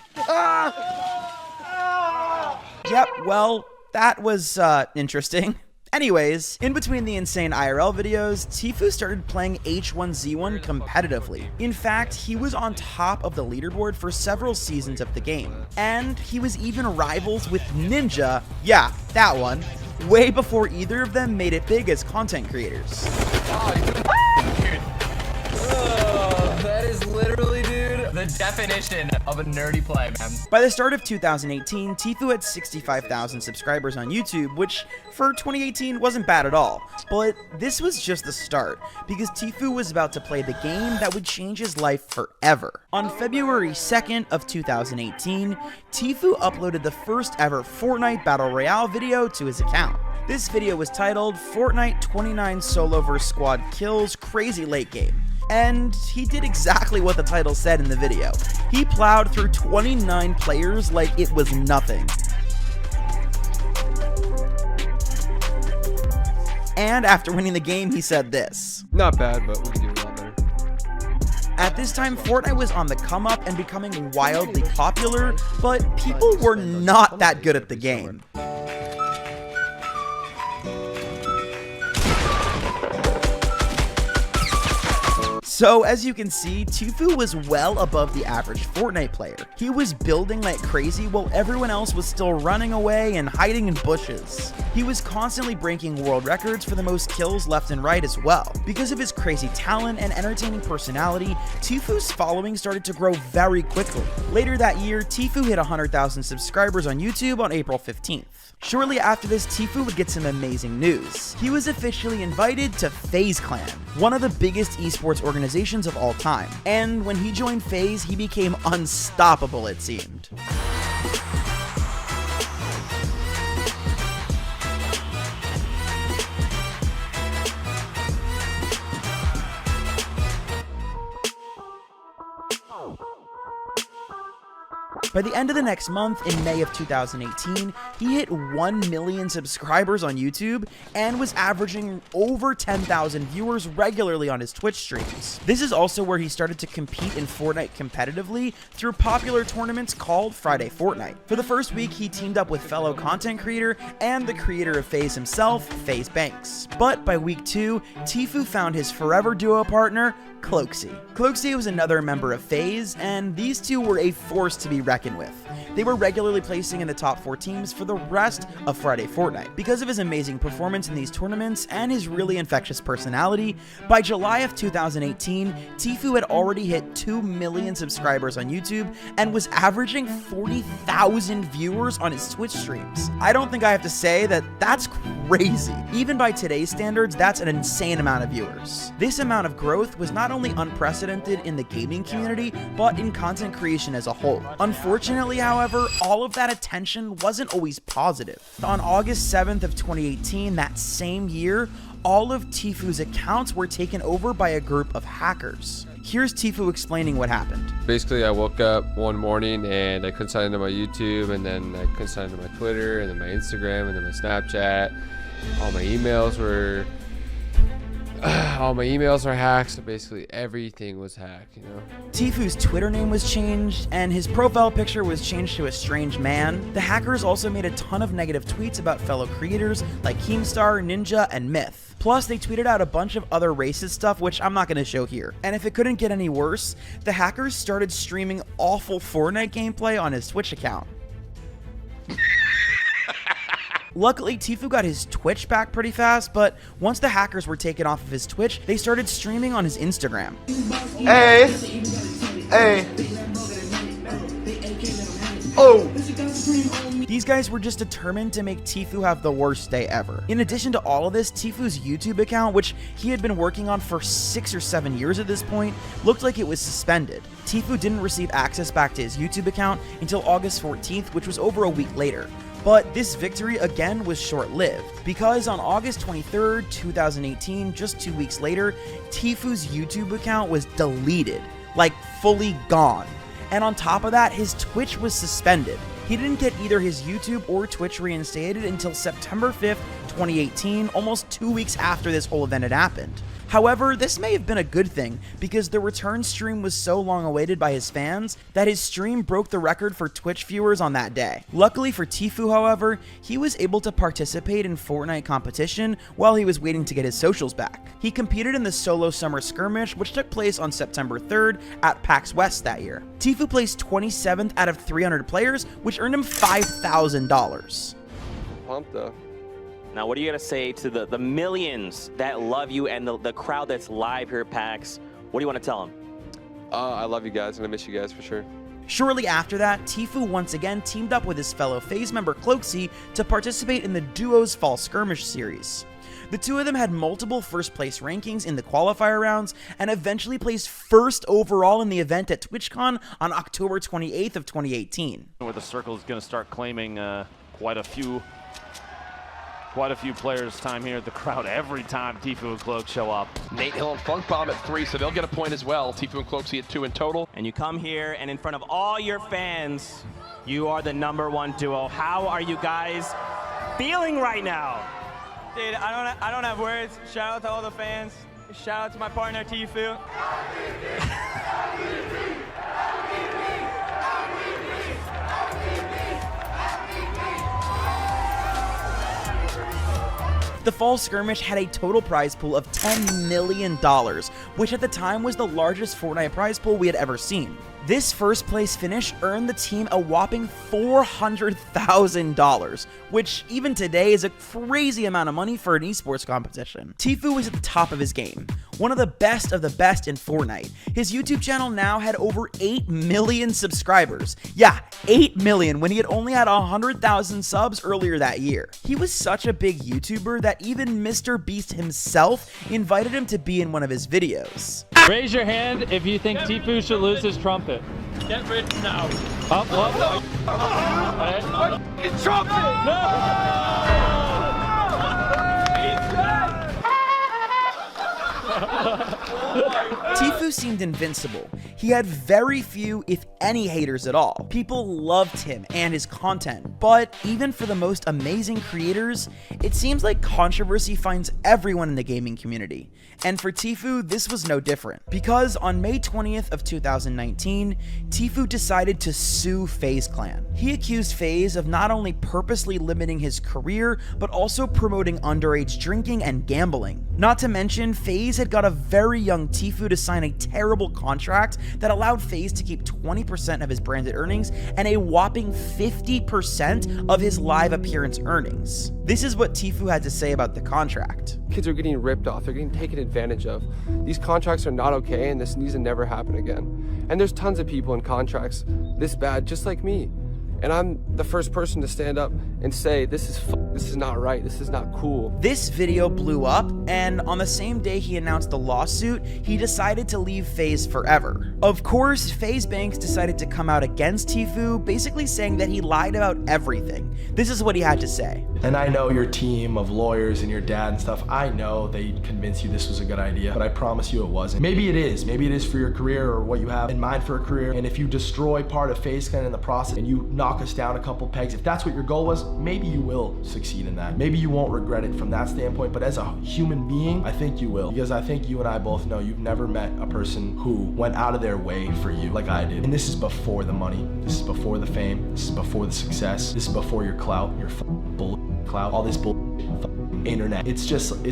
Yep, well, that was interesting. Anyways, in between the insane IRL videos, Tfue started playing H1Z1 competitively. In fact, he was on top of the leaderboard for several seasons of the game. And he was even rivals with Ninja, yeah, that one, way before either of them made it big as content creators. That is literally, dude, the definition of a nerdy play, man. By the start of 2018, Tfue had 65,000 subscribers on YouTube, which for 2018 wasn't bad at all. But this was just the start, because Tfue was about to play the game that would change his life forever. On February 2nd of 2018, Tfue uploaded the first ever Fortnite Battle Royale video to his account. This video was titled Fortnite 29 Solo vs Squad Kills Crazy Late Game. And he did exactly what the title said in the video. He plowed through 29 players like it was nothing. And after winning the game, he said this. Not bad, but we can do a lot better. At this time, Fortnite was on the come up and becoming wildly popular, but people were not that good at the game. So, as you can see, Tfue was well above the average Fortnite player. He was building like crazy while everyone else was still running away and hiding in bushes. He was constantly breaking world records for the most kills left and right as well. Because of his crazy talent and entertaining personality, Tfue's following started to grow very quickly. Later that year, Tfue hit 100,000 subscribers on YouTube on April 15th. Shortly after this, Tfue would get some amazing news. He was officially invited to FaZe Clan, one of the biggest esports organizations of all time. And when he joined FaZe, he became unstoppable, it seemed. By the end of the next month, in May of 2018, he hit 1 million subscribers on YouTube and was averaging over 10,000 viewers regularly on his Twitch streams. This is also where he started to compete in Fortnite competitively through popular tournaments called Friday Fortnite. For the first week, he teamed up with fellow content creator and the creator of FaZe himself, FaZe Banks. But by week 2, Tfue found his forever duo partner, Clix. Clix was another member of FaZe, and these two were a force to be reckoned with. They were regularly placing in the top 4 teams for the rest of Friday Fortnite. Because of his amazing performance in these tournaments and his really infectious personality, by July of 2018, Tfue had already hit 2 million subscribers on YouTube and was averaging 40,000 viewers on his Twitch streams. I don't think I have to say that that's crazy. Even by today's standards, that's an insane amount of viewers. This amount of growth was not only unprecedented in the gaming community, but in content creation as a whole. Unfortunately, however, all of that attention wasn't always positive. On August 7th of 2018, that same year, all of Tfue's accounts were taken over by a group of hackers. Here's Tfue explaining what happened. Basically, I woke up one morning and I couldn't sign into my YouTube, and then I couldn't sign into my Twitter, and then my Instagram, and then my Snapchat. All my emails were hacked, so basically everything was hacked, you know? Tfue's Twitter name was changed, and his profile picture was changed to a strange man. The hackers also made a ton of negative tweets about fellow creators like Keemstar, Ninja, and Myth. Plus, they tweeted out a bunch of other racist stuff, which I'm not going to show here. And if it couldn't get any worse, the hackers started streaming awful Fortnite gameplay on his Twitch account. Luckily, Tfue got his Twitch back pretty fast, but once the hackers were taken off of his Twitch, they started streaming on his Instagram. Hey! Hey! Oh! These guys were just determined to make Tfue have the worst day ever. In addition to all of this, Tfue's YouTube account, which he had been working on for 6 or 7 years at this point, looked like it was suspended. Tfue didn't receive access back to his YouTube account until August 14th, which was over a week later. But this victory again was short-lived, because on August 23rd, 2018, just 2 weeks later, Tfue's YouTube account was deleted, like fully gone. And on top of that, his Twitch was suspended. He didn't get either his YouTube or Twitch reinstated until September 5th, 2018, almost 2 weeks after this whole event had happened. However, this may have been a good thing, because the return stream was so long awaited by his fans that his stream broke the record for Twitch viewers on that day. Luckily for Tfue, however, he was able to participate in Fortnite competition while he was waiting to get his socials back. He competed in the solo summer skirmish, which took place on September 3rd at PAX West that year. Tfue placed 27th out of 300 players, which earned him $5,000. Pumped though. Now, what are you going to say to the millions that love you and the crowd that's live here at PAX? What do you want to tell them? I love you guys, and I miss you guys for sure. Shortly after that, Tfue once again teamed up with his fellow FaZe member Cloaksy to participate in the Duos Fall Skirmish series. The two of them had multiple first place rankings in the qualifier rounds and eventually placed first overall in the event at TwitchCon on October 28th of 2018. Where the circle is going to start claiming quite a few players' time here at the crowd every time Tfue and Cloak show up. Nate Hill and Funk Bomb at 3, so they'll get a point as well. Tfue and Cloaksy at 2 in total. And you come here, and in front of all your fans, you are the #1 duo. How are you guys feeling right now? Dude, I don't have words. Shout out to all the fans. Shout out to my partner Tfue. The Fall Skirmish had a total prize pool of $10 million, which at the time was the largest Fortnite prize pool we had ever seen. This first place finish earned the team a whopping $400,000, which even today is a crazy amount of money for an esports competition. Tfue was at the top of his game, one of the best in Fortnite. His YouTube channel now had over 8 million subscribers. Yeah, 8 million when he had only had 100,000 subs earlier that year. He was such a big YouTuber that even MrBeast himself invited him to be in one of his videos. Raise your hand if you think Tfue should lose his trumpet. Get rid now. Up. Trumpet! Tfue seemed invincible. He had very few, if any, haters at all. People loved him and his content, but even for the most amazing creators, it seems like controversy finds everyone in the gaming community. And for Tfue, this was no different, because on May 20th of 2019, Tfue decided to sue FaZe Clan. He accused FaZe of not only purposely limiting his career, but also promoting underage drinking and gambling. Not to mention, FaZe had got a very young Tfue to sign a terrible contract that allowed FaZe to keep 20% of his branded earnings and a whopping 50% of his live appearance earnings. This is what Tfue had to say about the contract. Kids are getting ripped off, they're getting taken advantage of. These contracts are not okay, and this needs to never happen again. And there's tons of people in contracts this bad, just like me. And I'm the first person to stand up and say, this is not right, this is not cool. This video blew up, and on the same day he announced the lawsuit, he decided to leave FaZe forever. Of course, FaZe Banks decided to come out against Tfue, basically saying that he lied about everything. This is what he had to say. And I know your team of lawyers and your dad and stuff, I know they convinced you this was a good idea, but I promise you it wasn't. Maybe it is for your career or what you have in mind for a career, and if you destroy part of FaZe Clan in the process and you knock us down a couple pegs, if that's what your goal was, maybe you will succeed in that. Maybe you won't regret it from that standpoint, but as a human being, I think you will. Because I think you and I both know you've never met a person who went out of their way for you like I did. And this is before the money, this is before the fame, this is before the success, this is before your clout, your bull clout, all this bull internet. It's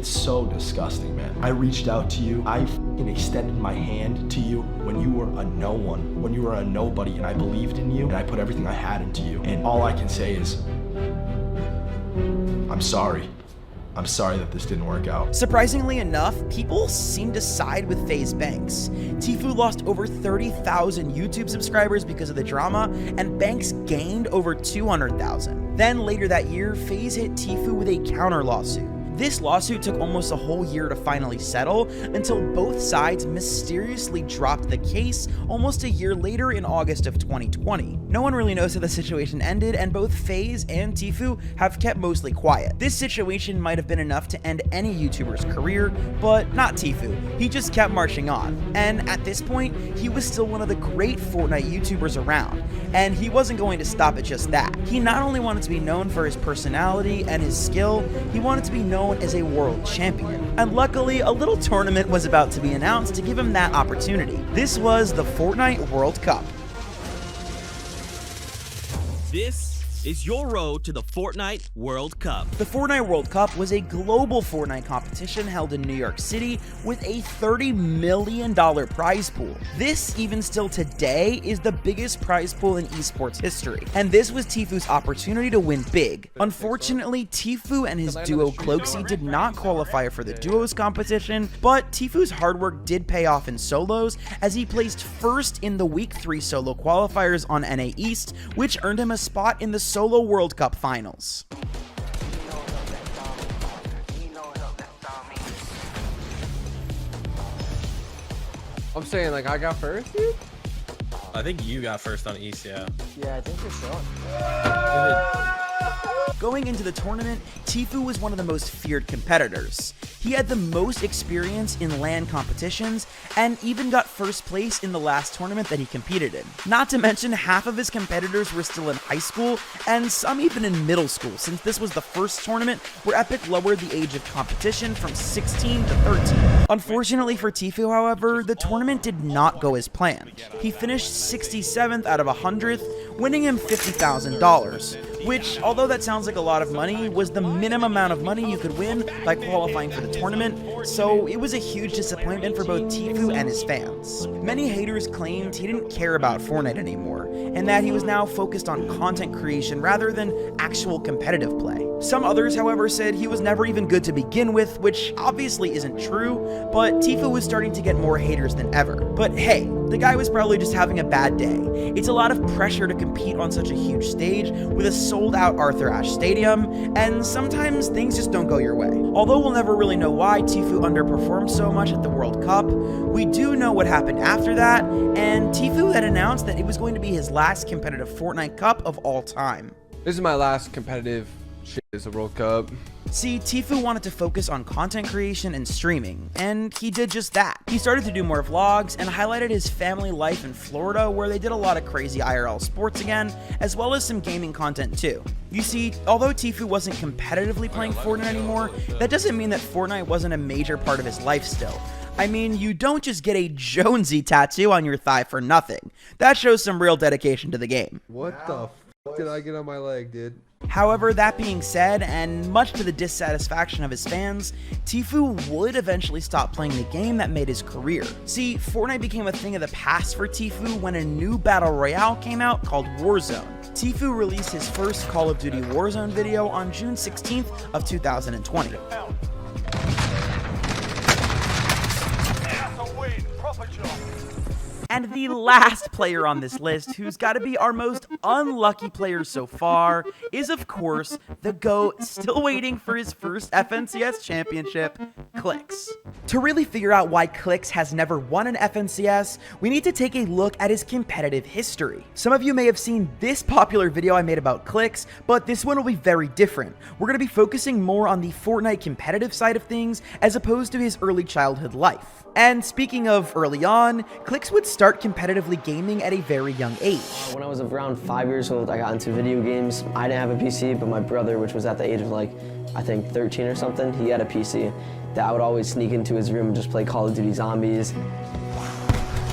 so disgusting, man. I reached out to you, I extended my hand to you when you were a no one, when you were a nobody, and I believed in you, and I put everything I had into you. And all I can say is, I'm sorry. I'm sorry that this didn't work out. Surprisingly enough, people seem to side with FaZe Banks. Tfue lost over 30,000 YouTube subscribers because of the drama, and Banks gained over 200,000. Then later that year, FaZe hit Tfue with a counter lawsuit. This lawsuit took almost a whole year to finally settle until both sides mysteriously dropped the case almost a year later in August of 2020. No one really knows how the situation ended, and both FaZe and Tfue have kept mostly quiet. This situation might have been enough to end any YouTuber's career, but not Tfue. He just kept marching on. And at this point, he was still one of the great Fortnite YouTubers around, and he wasn't going to stop at just that. He not only wanted to be known for his personality and his skill, he wanted to be known as a world champion. And luckily, a little tournament was about to be announced to give him that opportunity. This was the Fortnite World Cup. This is your road to the Fortnite World Cup. The Fortnite World Cup was a global Fortnite competition held in New York City with a $30 million prize pool. This, even still today, is the biggest prize pool in esports history, and this was Tfue's opportunity to win big. Unfortunately, Tfue and his duo Cloaksy did not qualify for the duos competition, but Tfue's hard work did pay off in solos, as he placed first in the Week 3 solo qualifiers on NA East, which earned him a spot in the Solo World Cup Finals. I'm saying, like, I got first, dude? I think you got first on East, yeah. Yeah, I think you're strong. Going into the tournament, Tfue was one of the most feared competitors. He had the most experience in LAN competitions, and even got first place in the last tournament that he competed in. Not to mention, half of his competitors were still in high school, and some even in middle school, since this was the first tournament where Epic lowered the age of competition from 16 to 13. Unfortunately for Tfue, however, the tournament did not go as planned. He finished 67th out of 100th, winning him $50,000, which, although that sounds like a lot of money, was the minimum amount of money you could win by qualifying for the tournament, so it was a huge disappointment for both Tfue and his fans. Many haters claimed he didn't care about Fortnite anymore, and that he was now focused on content creation rather than actual competitive play. Some others, however, said he was never even good to begin with, which obviously isn't true, but Tfue was starting to get more haters than ever. But hey, the guy was probably just having a bad day. It's a lot of pressure to compete on such a huge stage with a sold-out Arthur Ashe Stadium, and sometimes things just don't go your way. Although we'll never really know why Tfue underperformed so much at the World Cup, we do know what happened after that, and Tfue had announced that it was going to be his last competitive Fortnite Cup of all time. This is my last competitive shit as a World Cup. See, Tfue wanted to focus on content creation and streaming, and he did just that. He started to do more vlogs and highlighted his family life in Florida, where they did a lot of crazy IRL sports again, as well as some gaming content too. You see, although Tfue wasn't competitively playing Fortnite anymore, that doesn't mean that Fortnite wasn't a major part of his life still. I mean, you don't just get a Jonesy tattoo on your thigh for nothing. That shows some real dedication to the game. What the f did I get on my leg, dude? However, that being said, and much to the dissatisfaction of his fans, Tfue would eventually stop playing the game that made his career. See, Fortnite became a thing of the past for Tfue when a new battle royale came out called Warzone. Tfue released his first Call of Duty Warzone video on June 16th of 2020. And the last player on this list, who's got to be our most unlucky player so far, is of course the GOAT, still waiting for his first FNCS championship, Clix. To really figure out why Clix has never won an FNCS, we need to take a look at his competitive history. Some of you may have seen this popular video I made about Clix, but this one will be very different. We're going to be focusing more on the Fortnite competitive side of things as opposed to his early childhood life. And speaking of early on, Clix would start competitively gaming at a very young age. When I was around 5 years old, I got into video games. I didn't have a PC, but my brother, which was at the age of like, I think 13 or something, he had a PC that I would always sneak into his room and just play Call of Duty Zombies.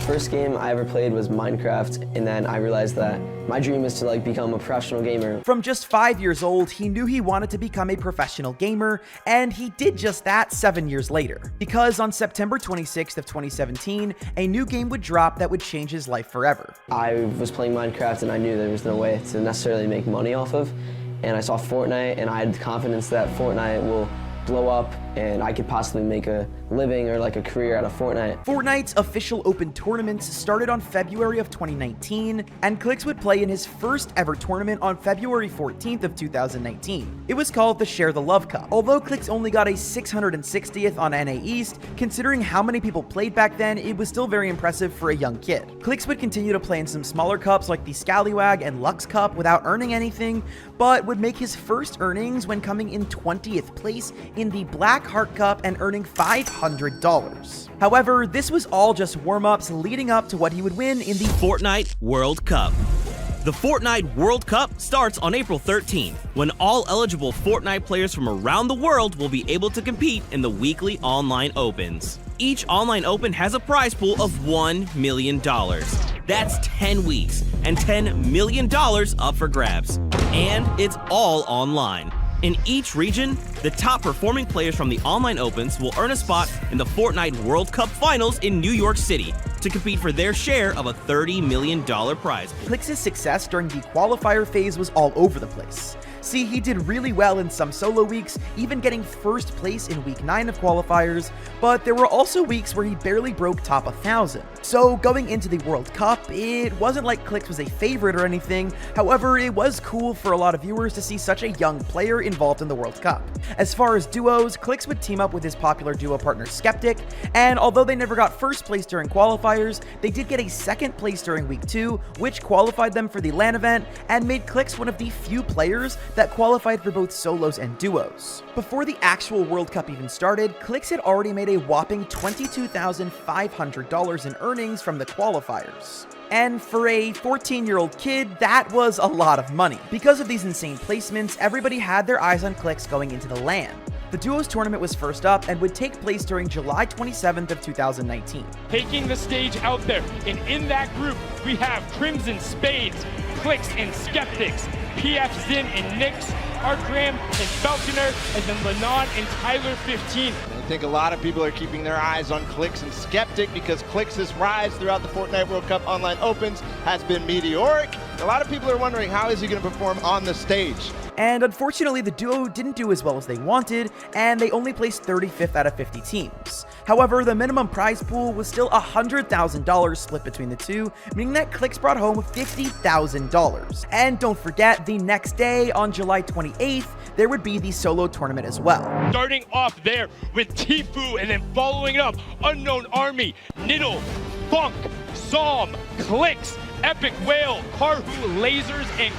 First game I ever played was Minecraft, and then I realized that my dream is to like become a professional gamer. From just 5 years old, he knew he wanted to become a professional gamer, and he did just that 7 years later. Because on September 26th of 2017, a new game would drop that would change his life forever. I was playing Minecraft and I knew there was no way to necessarily make money off of, and I saw Fortnite and I had confidence that Fortnite will blow up and I could possibly make a living or like a career out of Fortnite. Fortnite's official open tournaments started on February of 2019, and Clix would play in his first ever tournament on February 14th of 2019. It was called the Share the Love Cup. Although Clix only got a 660th on NA East, considering how many people played back then, it was still very impressive for a young kid. Clix would continue to play in some smaller cups like the Scallywag and Lux Cup without earning anything, but would make his first earnings when coming in 20th place in the Black Heart Cup and earning $500. However, this was all just warm-ups leading up to what he would win in the Fortnite World Cup. The Fortnite World Cup starts on April 13th, when all eligible Fortnite players from around the world will be able to compete in the weekly online opens. Each online open has a prize pool of $1 million. That's 10 weeks and $10 million up for grabs. And it's all online. In each region, the top performing players from the online opens will earn a spot in the Fortnite World Cup Finals in New York City to compete for their share of a $30 million prize pool. Clix's success during the qualifier phase was all over the place. See, he did really well in some solo weeks, even getting first place in week 9 of qualifiers, but there were also weeks where he barely broke top 1,000. So going into the World Cup, it wasn't like Clix was a favorite or anything. However, it was cool for a lot of viewers to see such a young player involved in the World Cup. As far as duos, Clix would team up with his popular duo partner Skeptic, and although they never got first place during qualifiers, they did get a second place during week 2, which qualified them for the LAN event and made Clix one of the few players that qualified for both solos and duos. Before the actual World Cup even started, Clix had already made a whopping $22,500 in earnings from the qualifiers. And for a 14-year-old kid, that was a lot of money. Because of these insane placements, everybody had their eyes on Clix going into the LAN. The duos tournament was first up and would take place during July 27th of 2019. Taking the stage out there, and in that group, we have Crimson Spades, Clix and Skeptics, PF Zin and Nix, Artgram and Falconer, and then Lenon and Tyler 15. I think a lot of people are keeping their eyes on Clix and Skeptic because Clix's rise throughout the Fortnite World Cup online opens has been meteoric. A lot of people are wondering, how is he going to perform on the stage? And unfortunately, the duo didn't do as well as they wanted, and they only placed 35th out of 50 teams. However, the minimum prize pool was still $100,000 split between the two, meaning that Clix brought home $50,000. And don't forget, the next day, on July 28th, there would be the solo tournament as well. Starting off there with Tfue, and then following it up, Unknown Army, Niddle, Funk, Psalm, Clix, Epic Whale, Karhu, Lasers, and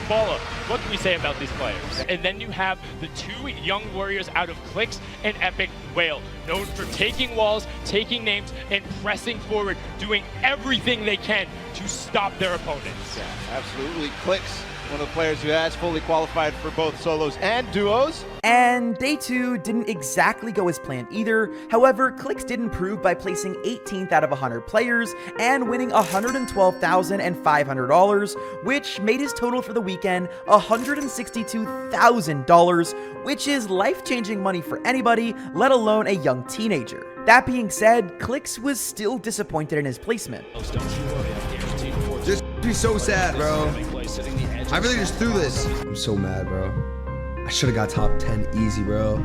Balla. What can we say about these players? And then you have the two young warriors out of Clix and Epic Whale, known for taking walls, taking names, and pressing forward, doing everything they can to stop their opponents. Yeah, absolutely. Clix, one of the players who has fully qualified for both solos and duos. And day 2 didn't exactly go as planned either. However, Clix did improve by placing 18th out of 100 players and winning $112,500, which made his total for the weekend $162,000, which is life-changing money for anybody, let alone a young teenager. That being said, Clix was still disappointed in his placement. Just be so sad, bro. I really just threw this. I'm so mad, bro. I should have got top 10 easy, bro.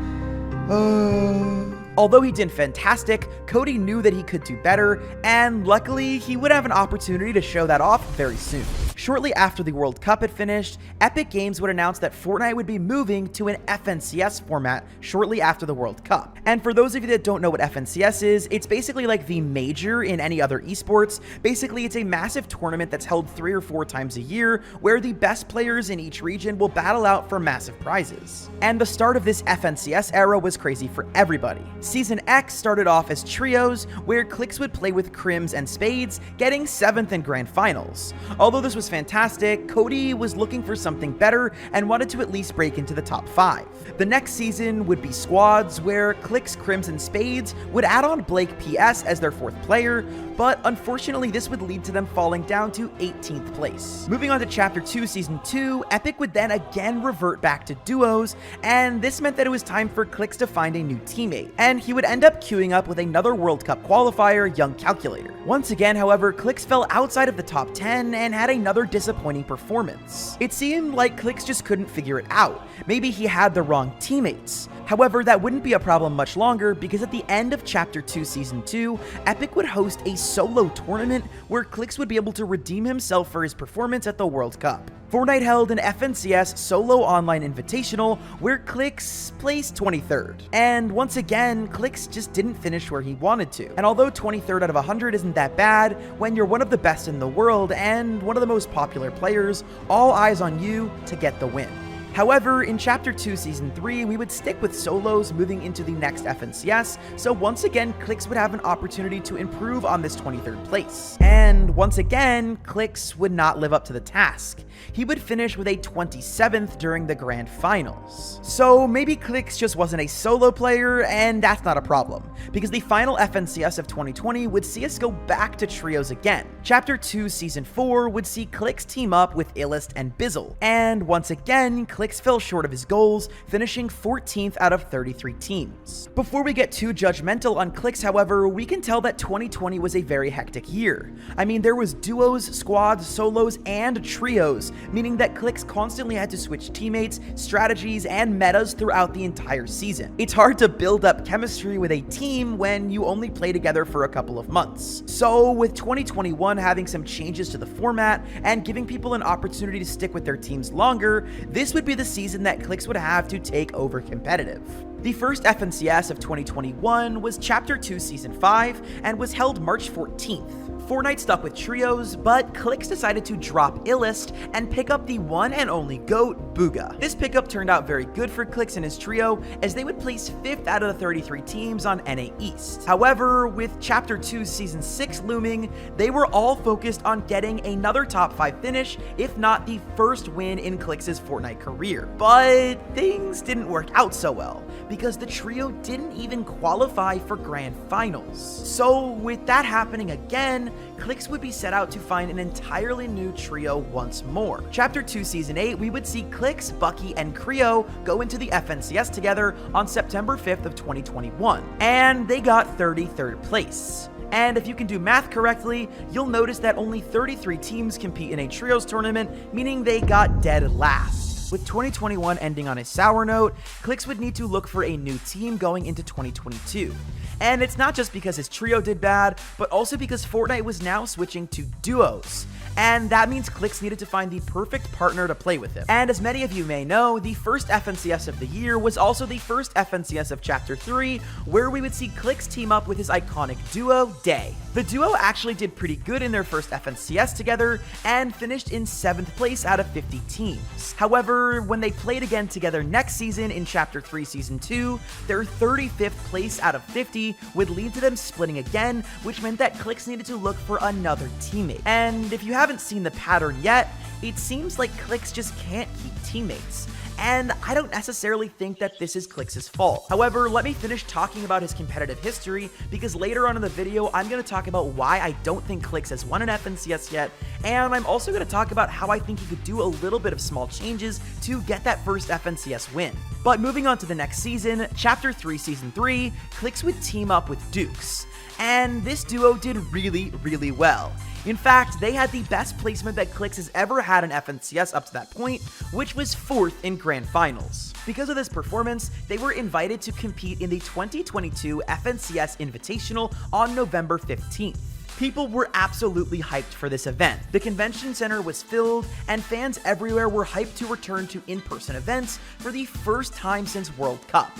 Although he did fantastic, Cody knew that he could do better, and luckily, he would have an opportunity to show that off very soon. Shortly after the World Cup had finished, Epic Games would announce that Fortnite would be moving to an FNCS format shortly after the World Cup. And for those of you that don't know what FNCS is, it's basically like the major in any other esports. Basically, it's a massive tournament that's held 3 or 4 times a year, where the best players in each region will battle out for massive prizes. And the start of this FNCS era was crazy for everybody. Season X started off as trios, where Clix would play with Crims and Spades, getting 7th in Grand Finals. Although this was fantastic, Cody was looking for something better and wanted to at least break into the top 5. The next season would be squads, where Clix, Crims, and Spades would add on Blake PS as their 4th player, but unfortunately this would lead to them falling down to 18th place. Moving on to Chapter 2, Season 2, Epic would then again revert back to duos, and this meant that it was time for Clix to find a new teammate, and he would end up queuing up with another World Cup qualifier, Young Calculator. Once again, however, Clix fell outside of the top 10 and had another disappointing performance. It seemed like Clix just couldn't figure it out. Maybe he had the wrong teammates. However, that wouldn't be a problem much longer because at the end of Chapter 2 Season 2, Epic would host a solo tournament where Clix would be able to redeem himself for his performance at the World Cup. Fortnite held an FNCS solo online invitational where Clix placed 23rd. And once again, Clix just didn't finish where he wanted to. And although 23rd out of 100 isn't that bad, when you're one of the best in the world and one of the most popular players, all eyes on you to get the win. However, in Chapter 2 Season 3, we would stick with solos moving into the next FNCS, so once again, Clix would have an opportunity to improve on this 23rd place. And once again, Clix would not live up to the task. He would finish with a 27th during the Grand Finals. So maybe Clix just wasn't a solo player, and that's not a problem, because the final FNCS of 2020 would see us go back to trios again. Chapter 2 Season 4 would see Clix team up with Illest and Bizzle, and once again, Clix fell short of his goals, finishing 14th out of 33 teams. Before we get too judgmental on Clix, however, we can tell that 2020 was a very hectic year. I mean, there was duos, squads, solos, and trios, meaning that Clix constantly had to switch teammates, strategies, and metas throughout the entire season. It's hard to build up chemistry with a team when you only play together for a couple of months. So with 2021 having some changes to the format and giving people an opportunity to stick with their teams longer, this would be the season that Clix would have to take over competitive. The first FNCS of 2021 was Chapter 2 Season 5 and was held March 14th. Fortnite stuck with trios, but Clix decided to drop Illest and pick up the one and only GOAT, Booga. This pickup turned out very good for Clix and his trio, as they would place 5th out of the 33 teams on NA East. However, with Chapter 2 Season 6 looming, they were all focused on getting another top 5 finish, if not the first win in Clix's Fortnite career. But things didn't work out so well, because the trio didn't even qualify for Grand Finals. So with that happening again, Clix would be set out to find an entirely new trio once more. Chapter 2 Season 8, we would see Clix, Bucky, and Creo go into the FNCS together on September 5th of 2021, and they got 33rd place. And if you can do math correctly, you'll notice that only 33 teams compete in a trios tournament, meaning they got dead last. With 2021 ending on a sour note, Clix would need to look for a new team going into 2022. And it's not just because his trio did bad, but also because Fortnite was now switching to duos. And that means Clix needed to find the perfect partner to play with him. And as many of you may know, the first FNCS of the year was also the first FNCS of Chapter 3, where we would see Clix team up with his iconic duo, Day. The duo actually did pretty good in their first FNCS together, and finished in 7th place out of 50 teams. However, when they played again together next season in Chapter 3 Season 2, their 35th place out of 50 would lead to them splitting again, which meant that Clix needed to look for another teammate. And if you haven't seen the pattern yet, it seems like Clix just can't keep teammates. And I don't necessarily think that this is Clix's fault. However, let me finish talking about his competitive history, because later on in the video, I'm going to talk about why I don't think Clix has won an FNCS yet, and I'm also going to talk about how I think he could do a little bit of small changes to get that first FNCS win. But moving on to the next season, Chapter 3 Season 3, Clix would team up with Dukes. And this duo did really, really well. In fact, they had the best placement that Clix has ever had in FNCS up to that point, which was 4th in Grand Finals. Because of this performance, they were invited to compete in the 2022 FNCS Invitational on November 15th. People were absolutely hyped for this event. The convention center was filled, and fans everywhere were hyped to return to in-person events for the first time since World Cup.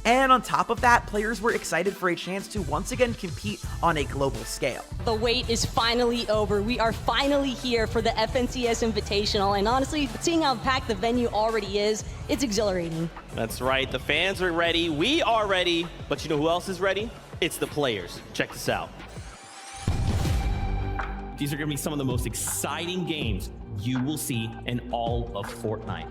And on top of that, players were excited for a chance to once again compete on a global scale. The wait is finally over. We are finally here for the FNCS Invitational, and honestly, seeing how packed the venue already is, it's exhilarating. That's right, the fans are ready, we are ready, but you know who else is ready? It's the players. Check this out. These are going to be some of the most exciting games you will see in all of Fortnite.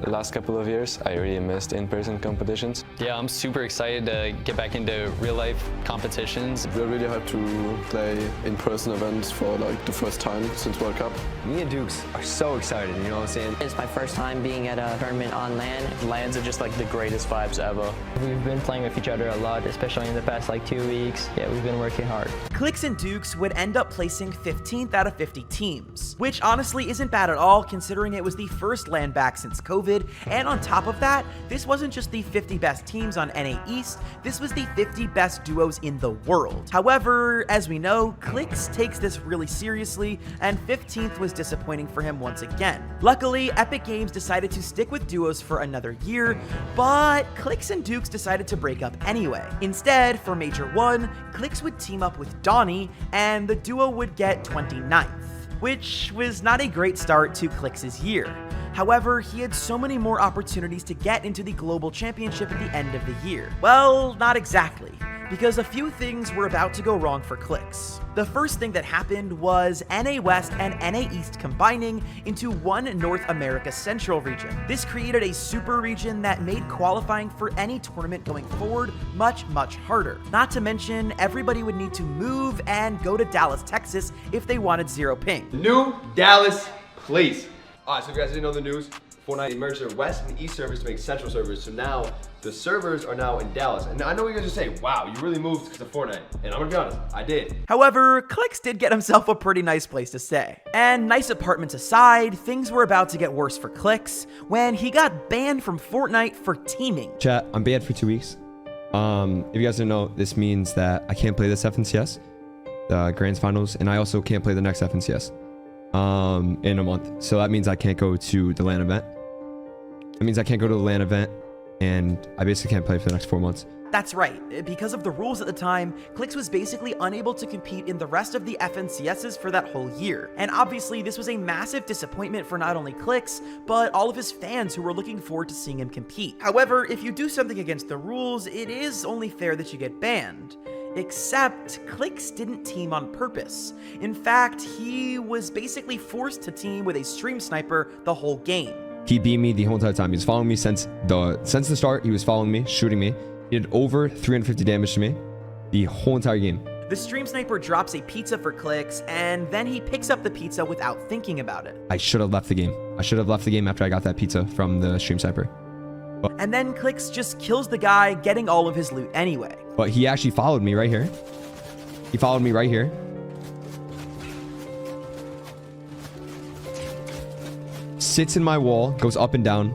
The last couple of years, I really missed in-person competitions. Yeah, I'm super excited to get back into real-life competitions. We're really hyped to play in-person events for like the first time since World Cup. Me and Dukes are so excited, you know what I'm saying? It's my first time being at a tournament on LAN. LANs are just like the greatest vibes ever. We've been playing with each other a lot, especially in the past like 2 weeks. Yeah, we've been working hard. Clix and Dukes would end up placing 15th out of 50 teams, which honestly isn't bad at all considering it was the first LAN back since COVID, COVID, and on top of that, this wasn't just the 50 best teams on NA East, this was the 50 best duos in the world. However, as we know, Clix takes this really seriously, and 15th was disappointing for him once again. Luckily, Epic Games decided to stick with duos for another year, but Clix and Dukes decided to break up anyway. Instead, for Major 1, Clix would team up with Donnie, and the duo would get 29th, which was not a great start to Clix's year. However, he had so many more opportunities to get into the Global Championship at the end of the year. Well, not exactly, because a few things were about to go wrong for Clix. The first thing that happened was NA West and NA East combining into one North America Central region. This created a super region that made qualifying for any tournament going forward much, much harder. Not to mention, everybody would need to move and go to Dallas, Texas if they wanted zero ping. New Dallas, please. Alright, so if you guys didn't know the news, Fortnite merged their West and East servers to make Central servers, so now the servers are now in Dallas. And I know you guys are saying, wow, you really moved because of Fortnite. And I'm gonna be honest, I did. However, Clix did get himself a pretty nice place to stay. And nice apartments aside, things were about to get worse for Clix when he got banned from Fortnite for teaming. Chat, I'm banned for 2 weeks. If you guys didn't know, this means that I can't play this FNCS, the Grands Finals, and I also can't play the next FNCS in a month. So that means I can't go to the LAN event. It means I can't go to the LAN event, and I basically can't play for the next 4 months. That's right. Because of the rules at the time, Clix was basically unable to compete in the rest of the FNCSs for that whole year. And obviously, this was a massive disappointment for not only Clix, but all of his fans who were looking forward to seeing him compete. However, if you do something against the rules, it is only fair that you get banned. Except, Clix didn't team on purpose. In fact, he was basically forced to team with a stream sniper the whole game. He beat me the whole entire time. He was following me since the start. He was following me, shooting me. He did over 350 damage to me the whole entire game. The stream sniper drops a pizza for Clix, and then he picks up the pizza without thinking about it. I should have left the game. I should have left the game after I got that pizza from the stream sniper. And then Clix just kills the guy, getting all of his loot anyway. But he actually followed me right here. He followed me right here. Sits in my wall, goes up and down,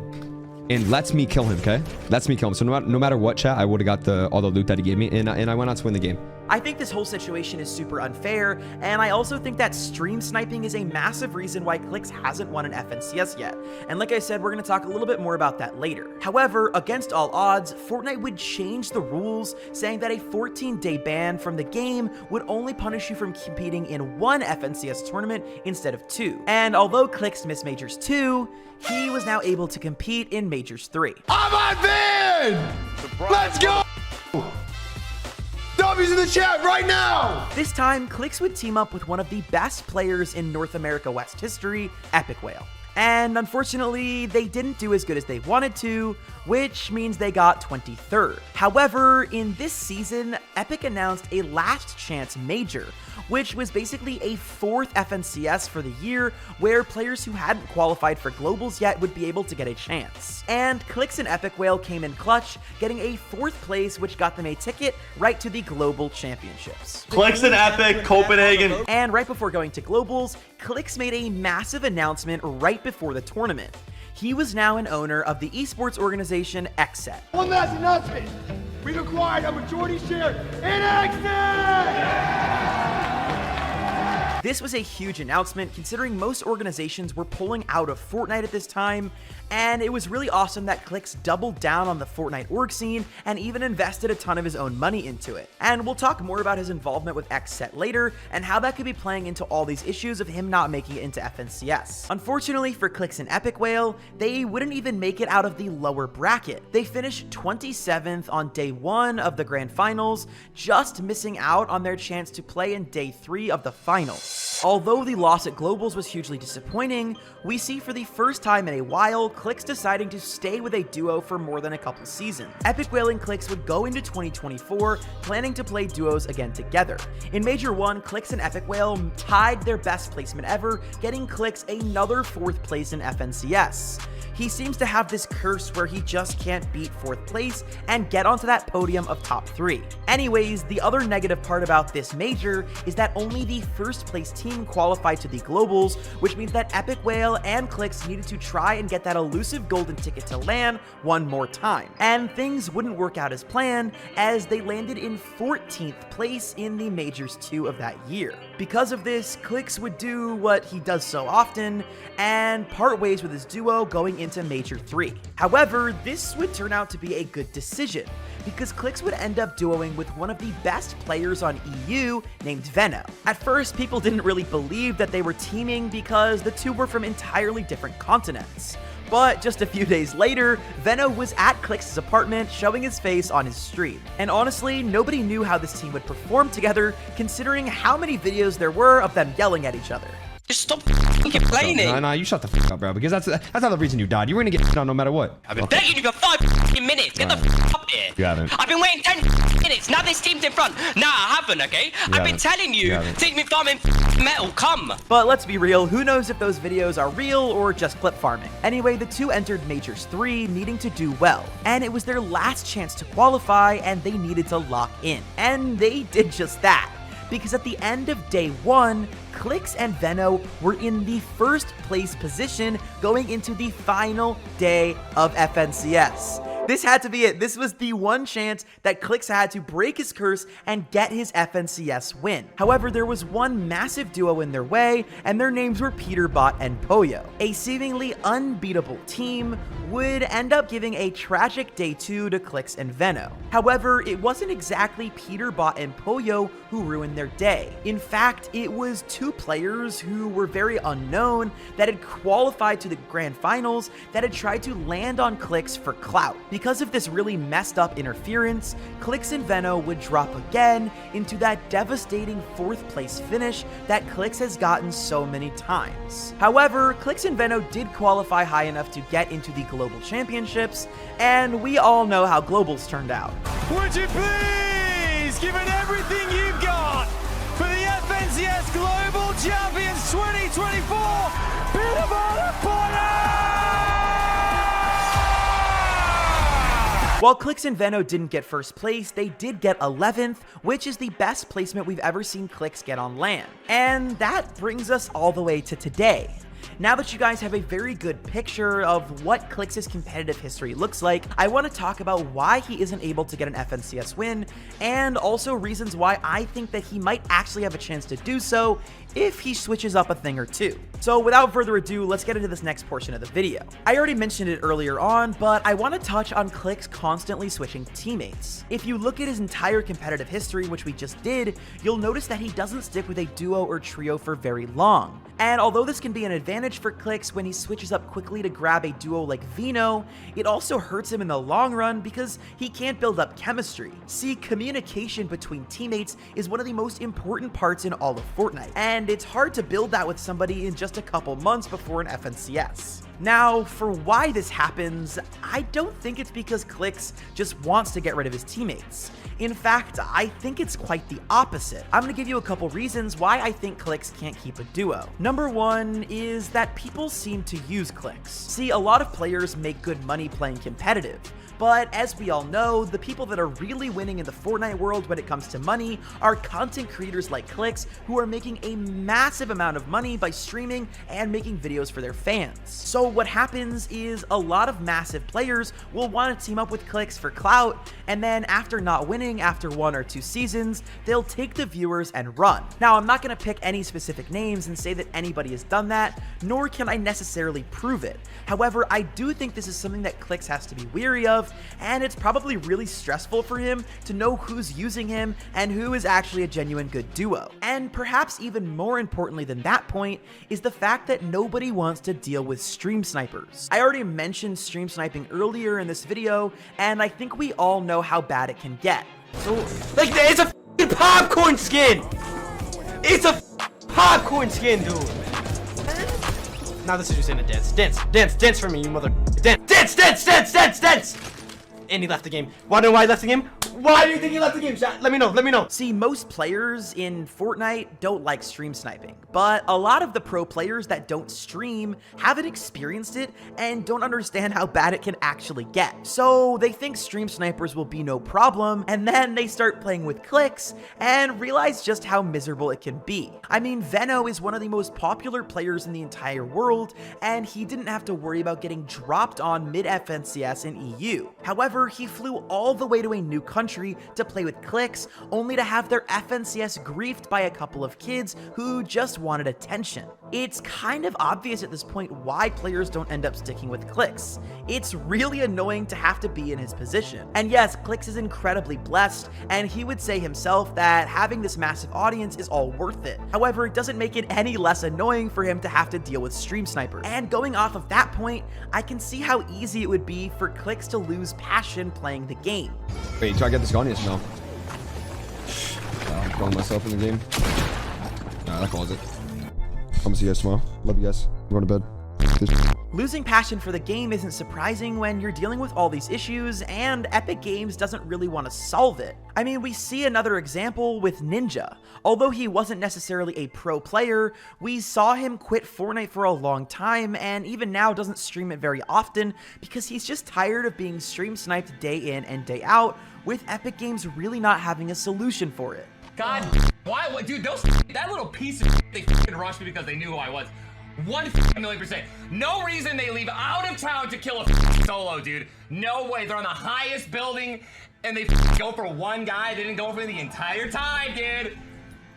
and lets me kill him, okay? Lets me kill him. So no matter what, chat, I would have got all the loot that he gave me, and I went on to win the game. I think this whole situation is super unfair, and I also think that stream sniping is a massive reason why Clix hasn't won an FNCS yet. And like I said, we're going to talk a little bit more about that later. However, against all odds, Fortnite would change the rules, saying that a 14-day ban from the game would only punish you from competing in one FNCS tournament instead of 2. And although Clix missed Majors 2, he was now able to compete in Majors 3. I'm on van! Let's go! W's in the chat right now! This time, Clix would team up with one of the best players in North America West history, Epic Whale. And unfortunately, they didn't do as good as they wanted to, which means they got 23rd. However, in this season, Epic announced a last chance major, which was basically a 4th FNCS for the year, where players who hadn't qualified for globals yet would be able to get a chance. And Clix and Epic Whale came in clutch, getting a 4th place, which got them a ticket right to the global championships. Clix and Epic, Copenhagen. And right before going to globals, Clix made a massive announcement right before the tournament. He was now an owner of the esports organization XSET. One last announcement. We've acquired a majority share in XSET! This was a huge announcement considering most organizations were pulling out of Fortnite at this time, and it was really awesome that Clix doubled down on the Fortnite org scene and even invested a ton of his own money into it. And we'll talk more about his involvement with XSET later and how that could be playing into all these issues of him not making it into FNCS. Unfortunately for Clix and Epic Whale, they wouldn't even make it out of the lower bracket. They finished 27th on day 1 of the grand finals, just missing out on their chance to play in day 3 of the finals. Although the loss at globals was hugely disappointing, we see for the first time in a while Clix deciding to stay with a duo for more than a couple seasons. Epic Whale and Clix would go into 2024 planning to play duos again together. In Major 1, Clix and Epic Whale tied their best placement ever, getting Clix another 4th place in FNCS. He seems to have this curse where he just can't beat 4th place and get onto that podium of top 3. Anyways, the other negative part about this major is that only the 1st place team qualified to the globals, which means that Epic Whale Veno and Clix needed to try and get that elusive golden ticket to LAN one more time. And things wouldn't work out as planned, as they landed in 14th place in the Majors 2 of that year. Because of this, Clix would do what he does so often, and part ways with his duo going into Major 3. However, this would turn out to be a good decision, because Clix would end up duoing with one of the best players on EU named Veno. At first, people didn't really believe that they were teaming because the two were from entirely different continents. But just a few days later, Veno was at Clix's apartment showing his face on his stream. And honestly, nobody knew how this team would perform together, considering how many videos there were of them yelling at each other. Just stop complaining. Nah, you shut the fuck up, bro, because that's not the reason you died. You were gonna get hit on no matter what. I've been begging you for 5 minutes. Get the fuck up here. You haven't. I've been waiting 10 minutes. Now this team's in front. Nah, I haven't, okay? I've been telling you, take me farming metal, come. But let's be real, who knows if those videos are real or just clip farming. Anyway, the two entered Majors 3 needing to do well, and it was their last chance to qualify, and they needed to lock in. And they did just that, because at the end of day 1, Clix and Veno were in the first place position going into the final day of FNCS. This had to be it. This was the one chance that Clix had to break his curse and get his FNCS win. However, there was one massive duo in their way, and their names were Peterbot and Poyo. A seemingly unbeatable team would end up giving a tragic day 2 to Clix and Veno. However, it wasn't exactly Peterbot and Poyo who ruined their day. In fact, it was two players who were very unknown that had qualified to the grand finals that had tried to land on Clix for clout. Because of this really messed up interference, Clix and Veno would drop again into that devastating 4th place finish that Clix has gotten so many times. However, Clix and Veno did qualify high enough to get into the Global Championships, and we all know how Globals turned out. Would you please give it everything you've got for the FNCS Global Champions 2024, Peterbot and Poyo! While Clix and Veno didn't get first place, they did get 11th, which is the best placement we've ever seen Clix get on LAN. And that brings us all the way to today. Now that you guys have a very good picture of what Clix's competitive history looks like, I want to talk about why he isn't able to get an FNCS win, and also reasons why I think that he might actually have a chance to do so if he switches up a thing or two. So without further ado, let's get into this next portion of the video. I already mentioned it earlier on, but I want to touch on Clix constantly switching teammates. If you look at his entire competitive history, which we just did, you'll notice that he doesn't stick with a duo or trio for very long. And although this can be an advantage for Clix when he switches up quickly to grab a duo like Veno, it also hurts him in the long run because he can't build up chemistry. See, communication between teammates is one of the most important parts in all of Fortnite, and it's hard to build that with somebody in just a couple months before an FNCS. Now, for why this happens, I don't think it's because Clix just wants to get rid of his teammates. In fact, I think it's quite the opposite. I'm going to give you a couple reasons why I think Clix can't keep a duo. Number one is that people seem to use Clix. See, a lot of players make good money playing competitive, but as we all know, the people that are really winning in the Fortnite world when it comes to money are content creators like Clix, who are making a massive amount of money by streaming and making videos for their fans. So what happens is a lot of massive players will want to team up with Clix for clout, and then after not winning after 1 or 2 seasons, they'll take the viewers and run. Now, I'm not going to pick any specific names and say that anybody has done that, nor can I necessarily prove it. However, I do think this is something that Clix has to be weary of, and it's probably really stressful for him to know who's using him and who is actually a genuine good duo. And perhaps even more importantly than that point is the fact that nobody wants to deal with stream snipers. I already mentioned stream sniping earlier in this video, and I think we all know how bad it can get. So, like, it's a f***ing popcorn skin! It's a popcorn skin, dude! Now this is just in a dance. Dance for me, you mother. Dance! And he left the game. Wanna know why he left the game? Why do you think he left the game, chat? Let me know, let me know. See, most players in Fortnite don't like stream sniping, but a lot of the pro players that don't stream haven't experienced it and don't understand how bad it can actually get. So they think stream snipers will be no problem, and then they start playing with Clix and realize just how miserable it can be. I mean, Veno is one of the most popular players in the entire world, and he didn't have to worry about getting dropped on mid-FNCS in EU. However, he flew all the way to a new country to play with Clix, only to have their FNCS griefed by a couple of kids who just wanted attention. It's kind of obvious at this point why players don't end up sticking with Clix. It's really annoying to have to be in his position. And yes, Clix is incredibly blessed, and he would say himself that having this massive audience is all worth it. However, it doesn't make it any less annoying for him to have to deal with stream snipers. And going off of that point, I can see how easy it would be for Clix to lose passion playing the game. Wait, try to get this gun? Yes, no. I'm throwing myself in the game. Nah, that calls it. I'm gonna see you guys tomorrow. Love you guys. I'm going to bed. Losing passion for the game isn't surprising when you're dealing with all these issues and Epic Games doesn't really want to solve it. I mean, we see another example with Ninja. Although he wasn't necessarily a pro player, we saw him quit Fortnite for a long time and even now doesn't stream it very often because he's just tired of being stream sniped day in and day out, with Epic Games really not having a solution for it. God, why? Dude, that little piece of they f***ing rushed me because they knew who I was. 1,000,000%. No reason they leave out of town to kill a solo, dude. No way. They're on the highest building and they go for one guy. They didn't go for the entire time, dude.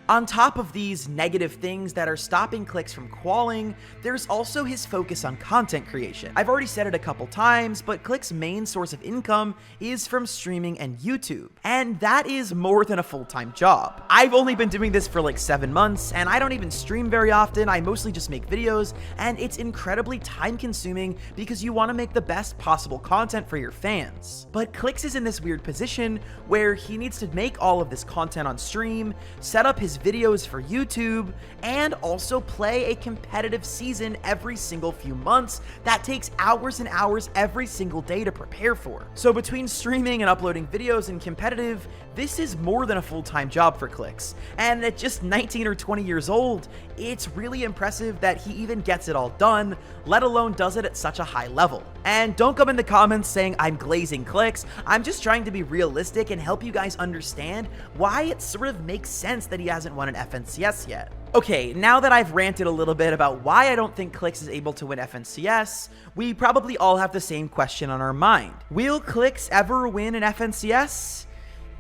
On top of these negative things that are stopping Clix from qualling, there's also his focus on content creation. I've already said it a couple times, but Clix's main source of income is from streaming and YouTube, and that is more than a full-time job. I've only been doing this for like 7 months, and I don't even stream very often. I mostly just make videos, and it's incredibly time-consuming because you want to make the best possible content for your fans. But Clix is in this weird position where he needs to make all of this content on stream, set up his videos for YouTube, and also play a competitive season every single few months that takes hours and hours every single day to prepare for. So between streaming and uploading videos and competitive, this is more than a full-time job for Clix. And at just 19 or 20 years old, it's really impressive that he even gets it all done, let alone does it at such a high level. And don't come in the comments saying I'm glazing Clix. I'm just trying to be realistic and help you guys understand why it sort of makes sense that he hasn't won an FNCS yet. Okay, now that I've ranted a little bit about why I don't think Clix is able to win FNCS, we probably all have the same question on our mind. Will Clix ever win an FNCS?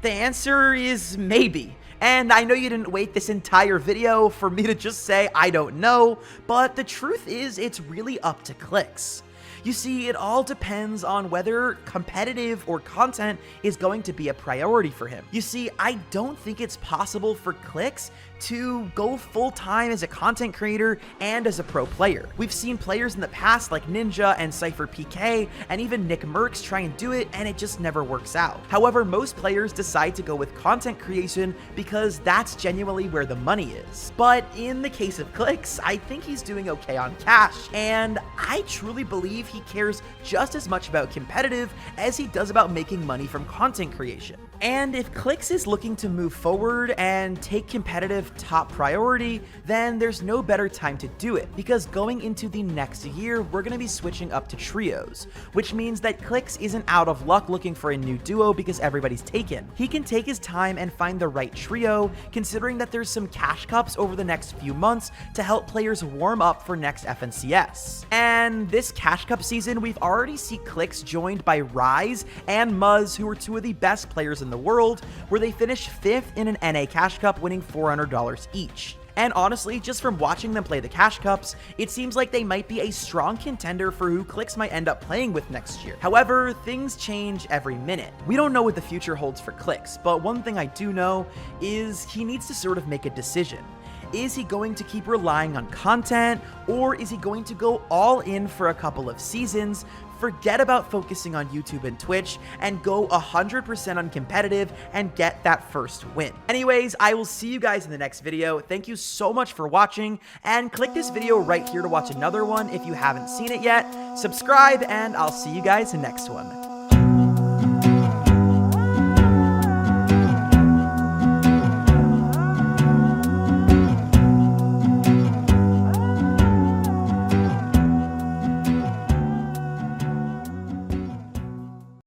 The answer is maybe. And I know you didn't wait this entire video for me to just say I don't know, but the truth is it's really up to Clix. You see, it all depends on whether competitive or content is going to be a priority for him. You see, I don't think it's possible for Clix to go full-time as a content creator and as a pro player. We've seen players in the past like Ninja and Cypher PK and even Nick Merckx try and do it, and it just never works out. However, most players decide to go with content creation because that's genuinely where the money is. But in the case of Clix, I think he's doing okay on cash, and I truly believe he cares just as much about competitive as he does about making money from content creation. And if Clix is looking to move forward and take competitive top priority, then there's no better time to do it, because going into the next year, we're going to be switching up to trios, which means that Clix isn't out of luck looking for a new duo because everybody's taken. He can take his time and find the right trio, considering that there's some cash cups over the next few months to help players warm up for next FNCS. And this cash cup season, we've already seen Clix joined by Rise and Muzz, who are two of the best players in the world, where they finished 5th in an NA Cash Cup, winning $400 each. And honestly, just from watching them play the Cash Cups, it seems like they might be a strong contender for who Clix might end up playing with next year. However, things change every minute. We don't know what the future holds for Clix, but one thing I do know is he needs to sort of make a decision. Is he going to keep relying on content, or is he going to go all in for a couple of seasons, forget about focusing on YouTube and Twitch, and go 100% on competitive and get that first win? Anyways, I will see you guys in the next video. Thank you so much for watching, and click this video right here to watch another one if you haven't seen it yet. Subscribe, and I'll see you guys in the next one.